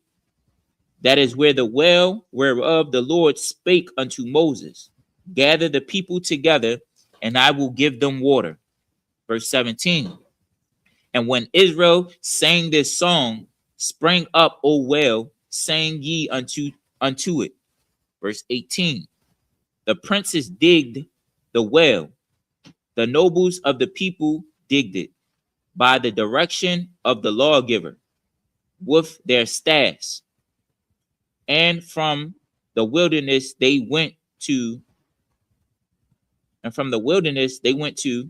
That is where the well whereof the Lord spake unto Moses. Gather the people together, and I will give them water. Verse 17. And when Israel sang this song, sprang up, O well, sang ye unto it. Verse 18. The princes digged the well. The nobles of the people digged it by the direction of the lawgiver with their staffs. And from the wilderness they went to And from the wilderness, they went to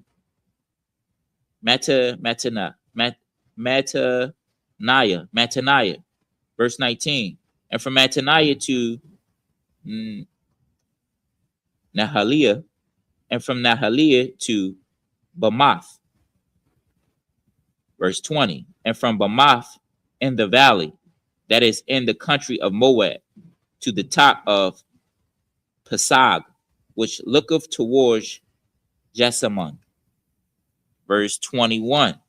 Mataniah, verse 19. And from Mataniah to Nahaliah, and from Nahaliah to Bamoth, verse 20. And from Bamoth in the valley, that is in the country of Moab, to the top of Pasag, which looketh towards Jessamon, verse 21.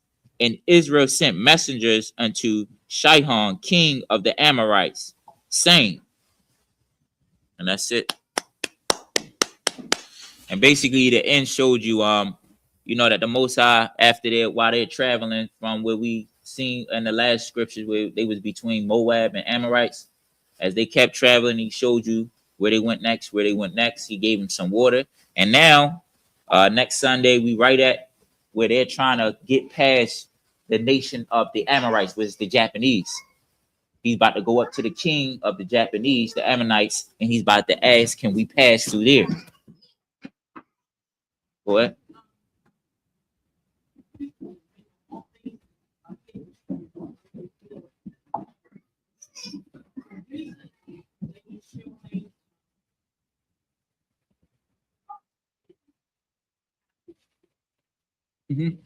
And Israel sent messengers unto Shihon, king of the Amorites, saying, and that's it. And basically the end showed you that the Most High, after that, while they're traveling from where we seen in the last scriptures where they was between Moab and Amorites, as they kept traveling, he showed you where they went next. He gave them some water. And now next Sunday we right at where they're trying to get past the nation of the Amorites, which is the Japanese. He's about to go up to the king of the Japanese, the Ammonites, and he's about to ask, can we pass through there? What? Mm-hmm.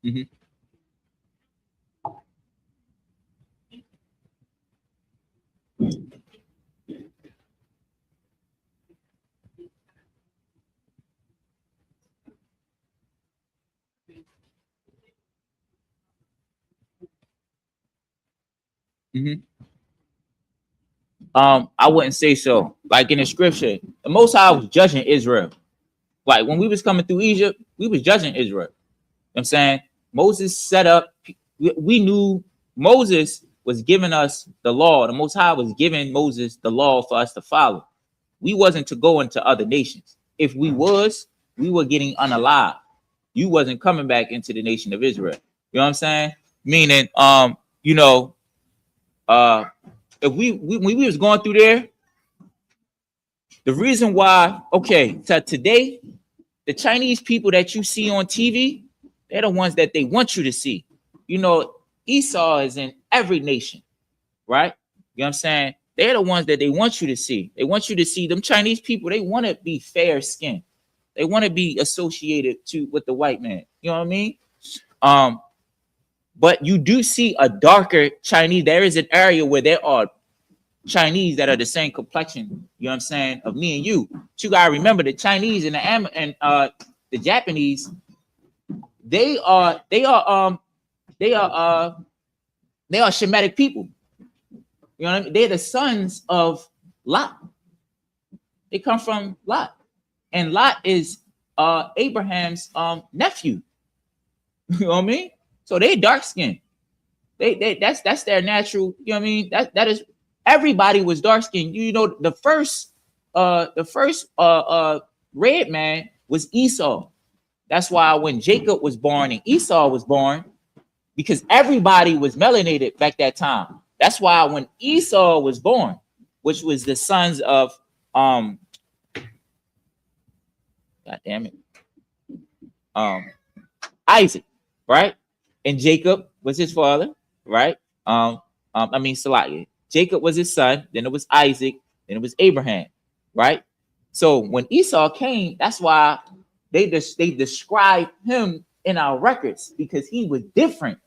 Mm-hmm. Mm-hmm. I wouldn't say so. Like in the scripture, the Most High was judging Israel. Like when we was coming through Egypt, we was judging Israel. You know what I'm saying? Moses set up, we knew Moses was giving us the law. The Most High was giving Moses the law for us to follow. We wasn't to go into other nations. If we was, we were getting unalive. You wasn't coming back into the nation of Israel. You know what I'm saying? Meaning, if when we was going through there, the reason why, okay, so today, the Chinese people that you see on TV, they're the ones that they want you to see. You know, Esau is in every nation, right? You know what I'm saying? They're the ones that they want you to see. They want you to see them Chinese people. They want to be fair skinned. They want to be associated with the white man. You know what I mean? But you do see a darker Chinese. There is an area where there are Chinese that are the same complexion, you know what I'm saying, of me and you. But you gotta remember the Chinese and the Japanese, they are Shemitic people. You know what I mean? They're the sons of Lot. They come from Lot, and Lot is Abraham's nephew. You know what I mean? So they dark skinned. That's their natural. You know what I mean? That is. Everybody was dark skinned. You know, the first red man was Esau. That's why when Jacob was born and Esau was born, because everybody was melanated back that time. That's why when Esau was born, which was the sons of God damn it, Isaac, right? And Jacob was his father, right? Salakia. Jacob was his son, then it was Isaac, then it was Abraham, right? So when Esau came, that's why they described him in our records, because he was different.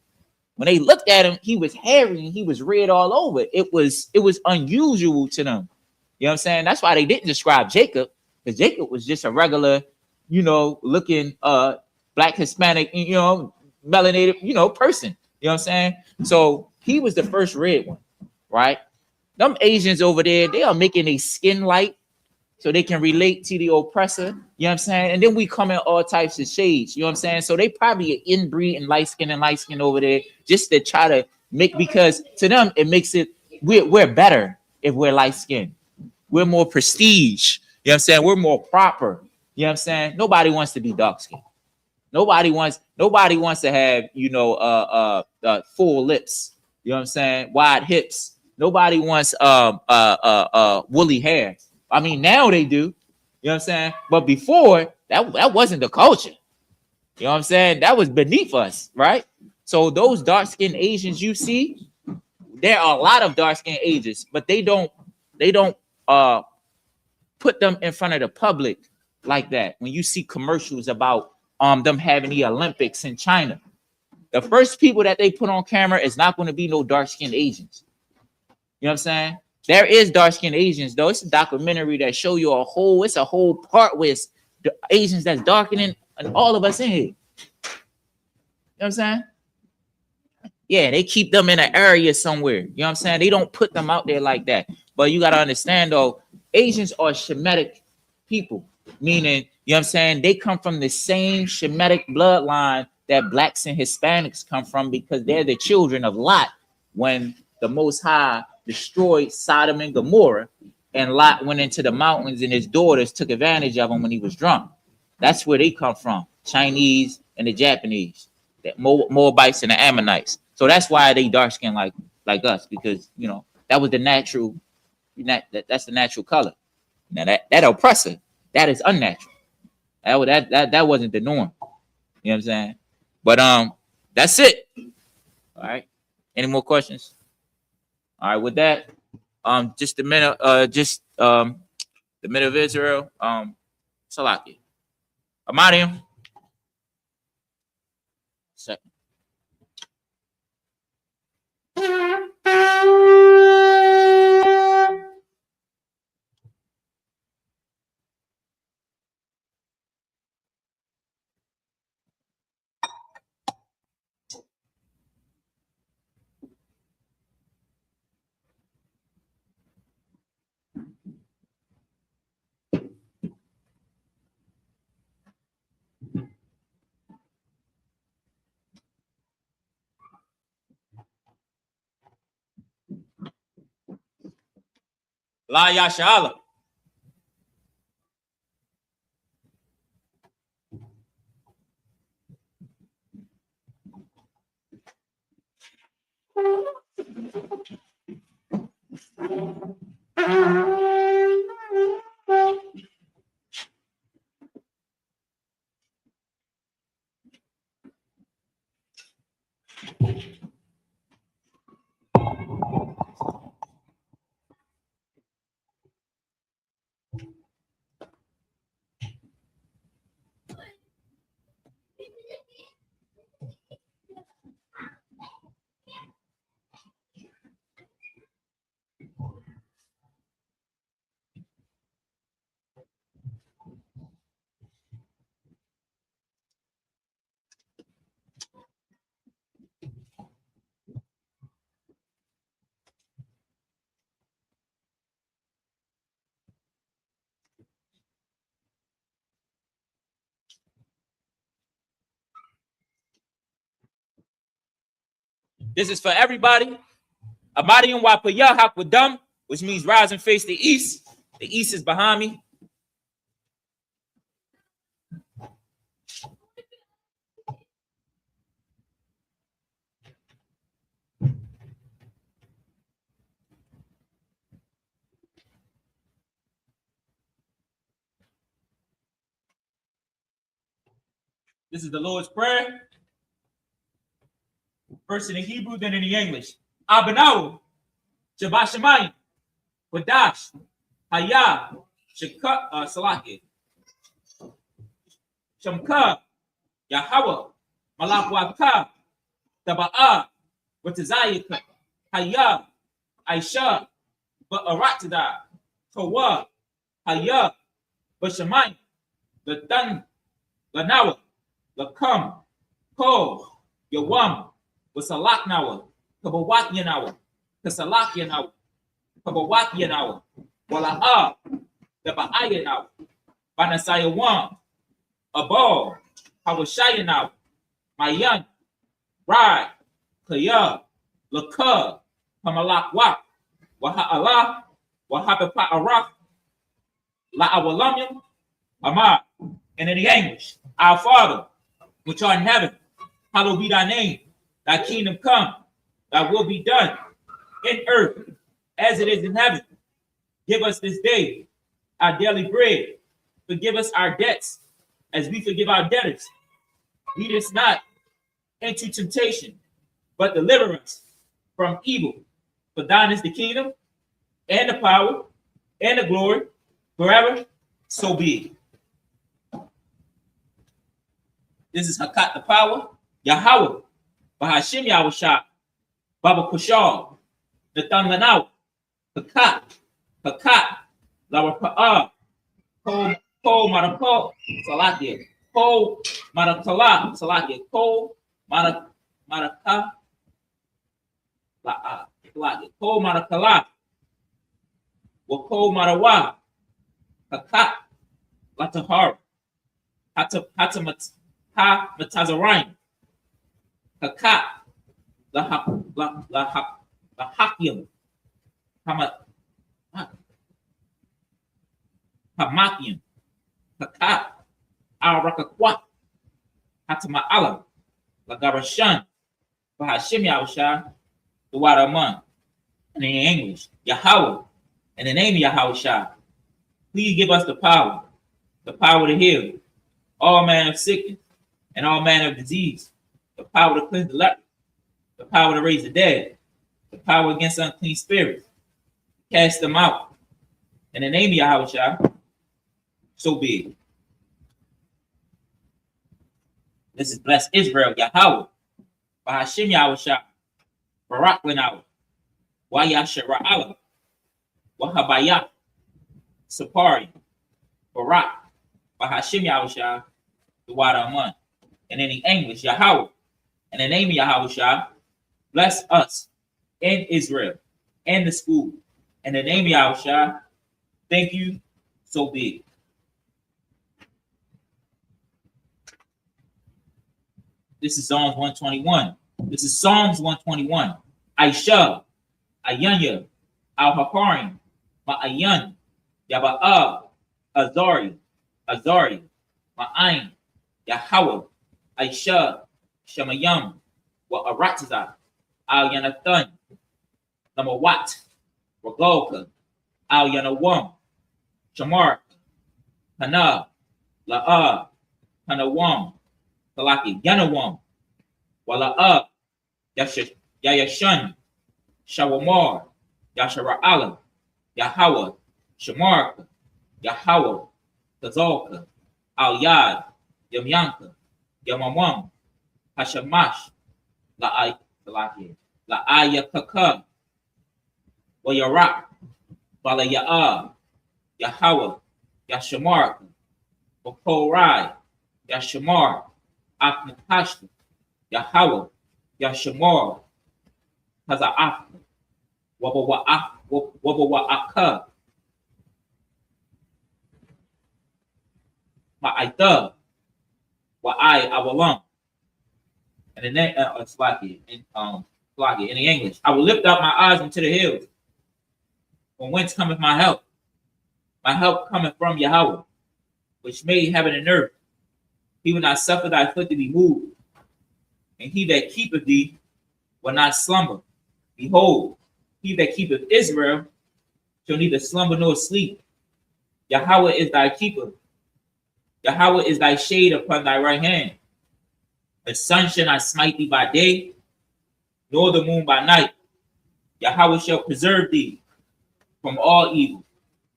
When they looked at him, he was hairy and he was red all over. It was unusual to them. You know what I'm saying? That's why they didn't describe Jacob, because Jacob was just a regular, looking black Hispanic, melanated, person. You know what I'm saying? So he was the first red one. Right? Them Asians over there, they are making a skin light so they can relate to the oppressor. You know what I'm saying? And then we come in all types of shades. You know what I'm saying? So they probably are inbreed and light skin over there just to try to make, because to them it makes it we're better if we're light skinned. We're more prestige. You know what I'm saying? We're more proper. You know what I'm saying? Nobody wants to be dark skinned. Nobody wants to have, full lips. You know what I'm saying? Wide hips. Nobody wants woolly hair. I mean, now they do. You know what I'm saying? But before, that wasn't the culture. You know what I'm saying? That was beneath us, right? So those dark-skinned Asians you see, there are a lot of dark-skinned Asians, but they don't put them in front of the public like that. When you see commercials about them having the Olympics in China, the first people that they put on camera is not going to be no dark-skinned Asians. You know what I'm saying? There is dark-skinned Asians, though. It's a documentary that show you a whole part with the Asians that's darkening and all of us in here. You know what I'm saying? Yeah, they keep them in an area somewhere. You know what I'm saying? They don't put them out there like that. But you got to understand, though, Asians are Shemitic people, meaning, you know what I'm saying, they come from the same Shemitic bloodline that blacks and Hispanics come from, because they're the children of Lot when the Most High destroyed Sodom and Gomorrah, and Lot went into the mountains and his daughters took advantage of him when he was drunk. That's where they come from, Chinese and the Japanese, the Moabites and the Ammonites. So that's why they dark skinned like us, because that was the natural. That's the natural color. Now that oppressor, that is unnatural. That wasn't the norm. You know what I'm saying? But that's it. All right. Any more questions? All right. With that, just the minute, the minute of Israel. Salaki. I'm out of here. Second. La Yashala. This is for everybody. Abadium Wapaya Hakwadam, which means rise and face the east. The east is behind me. This is the Lord's Prayer. First in the Hebrew, then in the English. Abanaw, Shabashamayim, Wadash, Haya, Shaka, Salaki, Shamka, Yahweh, Malakwaka, Taba'a, Watazayaka, Haya, Aisha, Ba'aratada, Kawa, Haya, Bashamayim, Latan, Lanawa, Lakam, Ko, Yawam, Wasalak Nawa, Kabawat Yanawa, Kasalak Yanawa, Kabawat Yanawa, Wala'a, the Ba'ayanawa, Banasayawan, Abal, Hawashayanawa, Mayan, Rai, Kaya, Laka, Hamalak Wak, Waha'ala, Wahabapa Arak, La Awalamyam, Ama, and in the English, Our Father, which art in heaven, hallowed be thy name. Thy kingdom come, thy will be done in earth as it is in heaven. Give us this day our daily bread. Forgive us our debts as we forgive our debtors. Lead us not into temptation, but deliver us from evil. For thine is the kingdom and the power and the glory forever. So be it. This is Hakat the power, Yahweh, Bahashim Yahushua, Baba Kushal, Nathan Lanau, Hakat, Hakat, Lawa Pa'a, Ko Marako, Salakia, Ko Marakala, Salakia, Ko Maraka, Ko Marakala, Wako Marawa, Hakat, Latahar, Matazarain, Hakat, Lahakim, Hamakium, Hakat, Arakakwat, Hatama'ala, Lagarashan, Bahashim Yahusha, the Wadaman, and in English, Yahweh, in the name of Yahushua, please give us the power to heal all manner of sickness and all manner of disease, the power to cleanse the leper, the power to raise the dead, the power against unclean spirits, cast them out. In the name of Yahushua, so be it. This is bless Israel, Yahweh, Bahashim Yahushua, Barak Lenawa, Wayashara'ala, Wahabaya, Sapari, Barak, Bahashim Yahushua, the Wada Aman. And in the English, Yahweh, in the name of Yahushua, bless us in Israel and the school. In the name of Yahushua, thank you, so be it. This is Psalms 121. This is Psalms 121. Aisha, Ayanya, Al-Haparim, Ma'ayan, Yaba'a, Azari, Ma'ain, Yahweh, Aisha, Shemayam, Wa Aratiza, Al-Yanathan, Namawat, Ragolka, Al-Yanawam, Shamar, Hana, La'a, Hanawam, Talaki, Yanawam, Wala'a, Yayashan, Shawamar, Yashara'ala, Yahweh, Shamarka, Yahweh, Kazalka, Al Yad, Yamyanka, Yamamam, Hashamash, La'ayakaka, Wayarak, Balaya'a, Yahweh, Yashamarka, Wakorai, Yashamar, Aknakashka, Yahweh, Yashamar, Haza'af, Wabawa'aka, Ma'aita, Wa'ai Awalam. And the name Slaki in the English. I will lift up my eyes into the hills. From whence cometh my help? My help cometh from Yahweh, which made heaven and earth. He will not suffer thy foot to be moved. And he that keepeth thee will not slumber. Behold, he that keepeth Israel shall neither slumber nor sleep. Yahweh is thy keeper. Yahweh is thy shade upon thy right hand. The sun shall not smite thee by day, nor the moon by night. Yahweh shall preserve thee from all evil.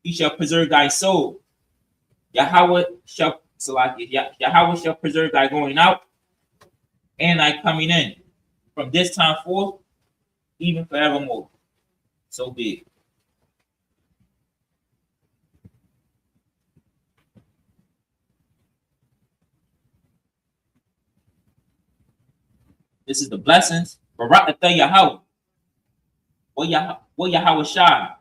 He shall preserve thy soul. Yahweh shall preserve thy going out and thy coming in from this time forth, even forevermore. So be it. This is the blessings. Barakatha Yahweh. Wa Yahweh Shai.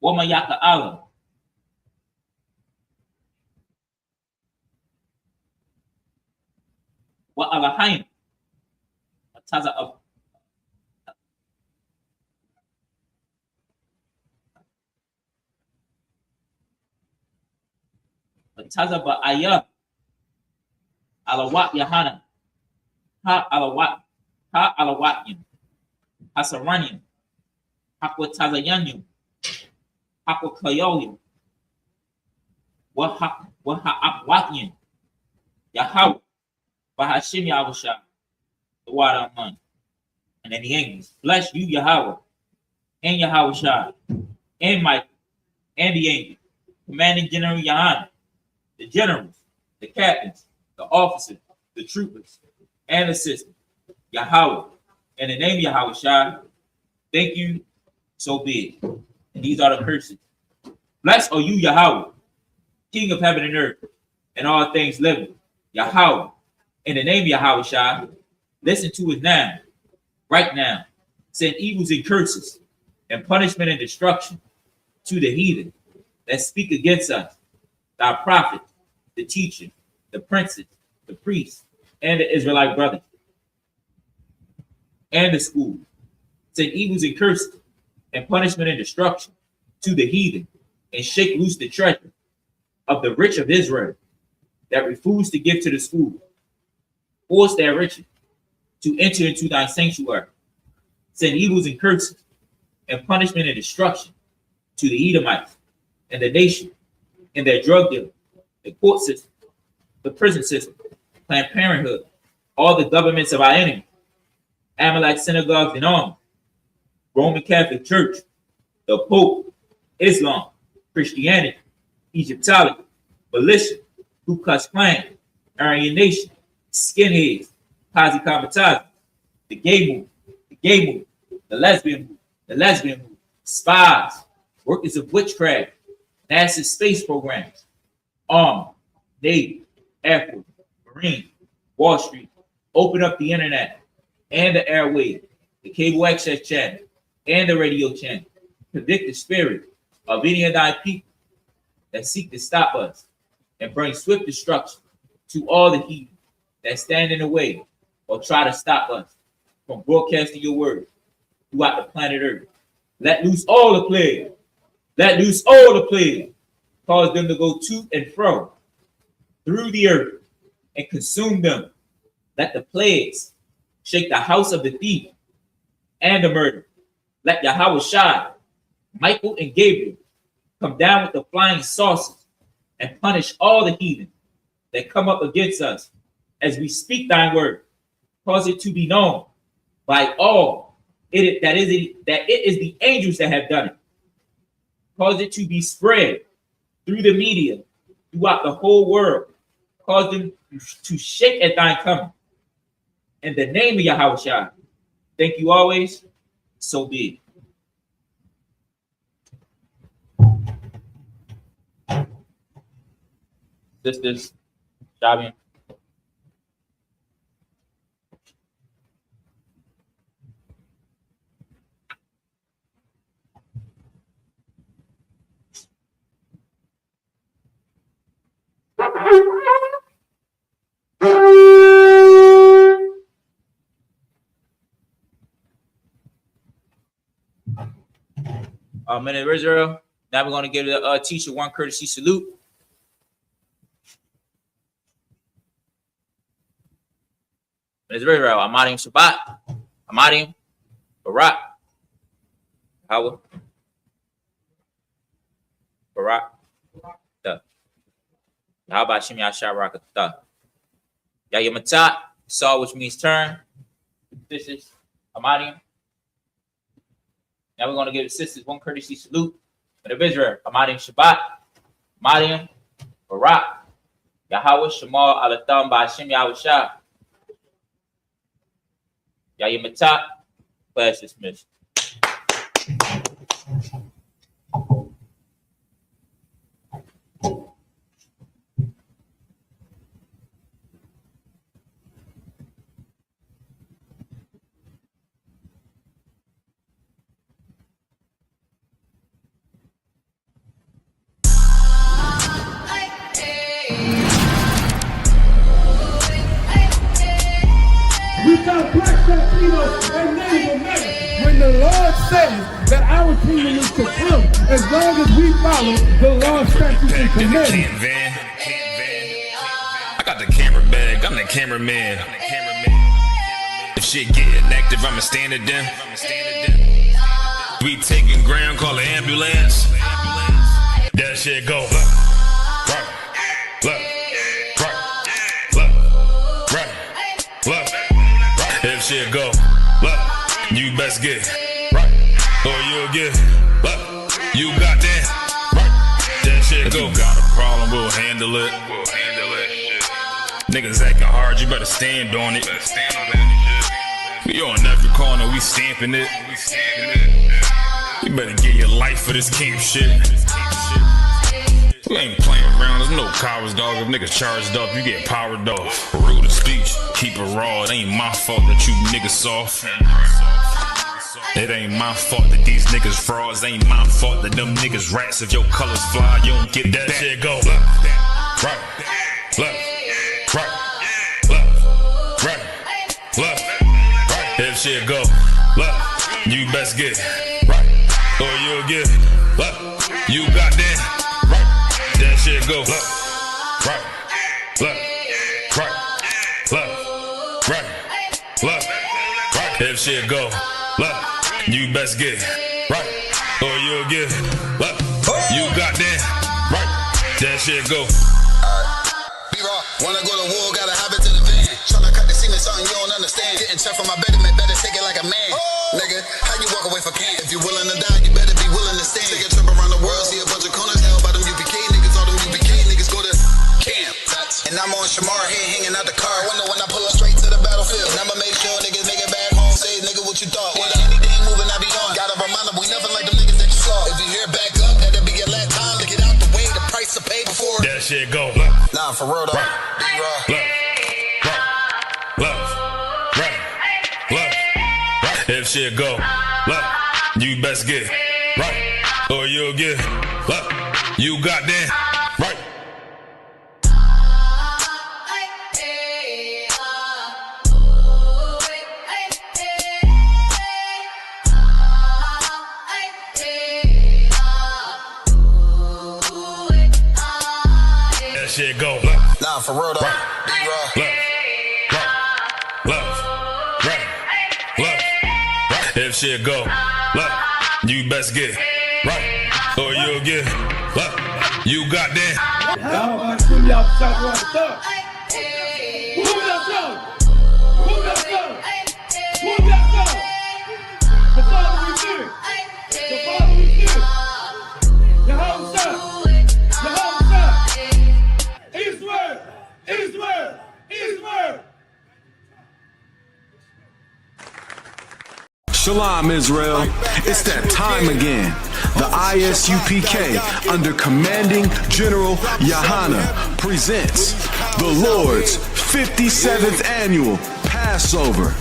Wa Mayaka Allah. Wa Alahaim. Mataza of Tazaba Aya, Alawat Yahana, Ha Alawatyan, Hasaranian, Hakwa Tazayanyu, Hakwa Kayoyu, Waha Yahweh, Bahashim Yahusha, the water man. And then the angels, bless you, Yahweh, and Yahushua, and Michael, and the angel, commanding General Yahan, the generals, the captains, the officers, the troopers, and assistants, Yahweh, in the name of Yahushua, thank you, so be it. And these are the curses. Blessed are you, Yahweh, King of heaven and earth, and all things living, Yahweh, in the name of Yahushua, listen to it now, right now. Send evils and curses, and punishment and destruction to the heathen that speak against us, thy prophet, the teacher, the princes, the priests, and the Israelite brothers, and the school. Send evils and curses, and punishment and destruction to the heathen, and shake loose the treasure of the rich of Israel that refuse to give to the school. Force their riches to enter into thy sanctuary. Send evils and curses, and punishment and destruction to the Edomites and the nation and their drug dealers, the court system, the prison system, Planned Parenthood, all the governments of our enemies, Amalek synagogues and armies, Roman Catholic Church, the Pope, Islam, Christianity, Egyptology, militia, Ku Klux Klan, Aryan Nation, skinheads, Kazi Kamatazi, the gay movement, the lesbian movement, spies, workers of witchcraft, NASA space programs, Army, Navy, Air Force, Marine, Wall Street, open up the internet and the airwave, the cable access channel, and the radio channel. Convict the spirit of any of thy people that seek to stop us and bring swift destruction to all the heathen that stand in the way or try to stop us from broadcasting your word throughout the planet Earth. Let loose all the plagues. Let loose all the plagues. Cause them to go to and fro through the earth and consume them. Let the plagues shake the house of the thief and the murderer. Let Yahweh Shai, Michael, and Gabriel come down with the flying saucers and punish all the heathen that come up against us as we speak thy word. Cause it to be known by all that it is the angels that have done it. Cause it to be spread through the media throughout the whole world. Cause them to shake at thine coming. In the name of Yahweh Shai, thank you always, so be it. Sisters, Shabian. Men of Israel. Now we're going to give the teacher one courtesy salute. Men of Israel, Amadim Shabbat, Amadim, Barak, Hawa, Barak, Da. How about Shem Yashar Rakata? Yayamatat, saw, which means turn. This is Amadim. Now we're going to give the sisters one courtesy salute. Men of Israel, Amadim Shabbat, Amadim, Barak, Yahweh Shemal Alatham by Hashem Yahushua. Yayamatat, class dismissed. When the Lord says that our kingdom is to come, as long as we follow the law, statutes, and commandments. cameraman. If shit getting active, I'ma stand it down. We taking ground, call the ambulance. That shit go. If shit go, you best get right, or you'll get you got that. That shit go. If you got a problem, we'll handle it. Niggas acting hard, you better stand on it. We on every corner, we stamping it. You better get your life for this camp shit. We ain't playing around, there's no cowards, dog. If niggas charged up, you get powered off. Rude of speech, keep it raw. It ain't my fault that you niggas soft. It ain't my fault that these niggas frauds. Ain't my fault that them niggas rats. If your colors fly, you don't get that shit go. Right, left. If shit go, you best get right, or you'll get you got that. That shit go right. If shit go you best get right, or you'll get you got that right. That shit go. B-Raw, wanna go to war, gotta hop into the van. Tryna cut the semen, something you don't understand. Getting checked from my betterment, better take it like a man. Nigga, how you walk away for camp? If you willing to die, you better be willing to stand. Take a trip around the world, see a bunch of corners held by them UPK niggas. All them UPK niggas go to camp. And I'm on Shamar here hanging out the car. Wonder when I pull up straight to the battlefield. And I'ma make sure niggas make it back home. Say, nigga, what you thought? Whether anything moving, I be on. Gotta remind them, we nothing like them niggas that you saw. If you hear back up, that'll be your last time to get out the way. The price to pay before. That shit go. Nah, for real though. If shit go, you best get right, or you'll get you got that right. That shit go. Nah, for real though. If shit go, you best get right, or you'll get you got that. Y'all gonna swim me off the top right the Who that song? Who that song? Who that song? The Father we fear. The Father we fear. The whole side. The whole side. Eastward. Eastward. Eastward. Shalom, Israel. It's that time again. The ISUPK, under Commanding General Yahana, presents the Lord's 57th Annual Passover.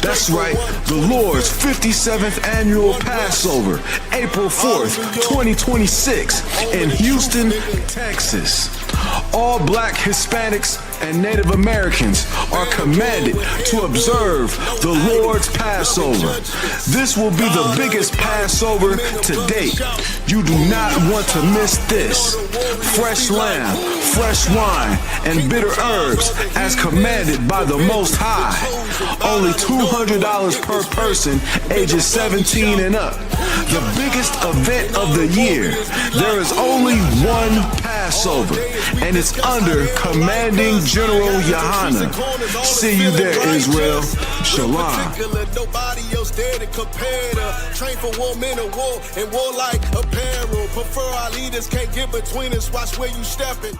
That's right, the Lord's 57th Annual Passover, April 4th, 2026, in Houston, Texas. All Black, Hispanics, and Native Americans are commanded to observe the Lord's Passover. This will be the biggest Passover to date. You do not want to miss this. Fresh lamb, fresh wine, and bitter herbs as commanded by the Most High. Only $200 per person, ages 17 and up. The biggest event of the year. There is only one Passover, and it's under Commanding General Yahana. See you there, Israel. Shalom. Nobody else there to compare to. Train for war, men of war, and war like apparel. Prefer our leaders, can't get between us. Watch where you stepping.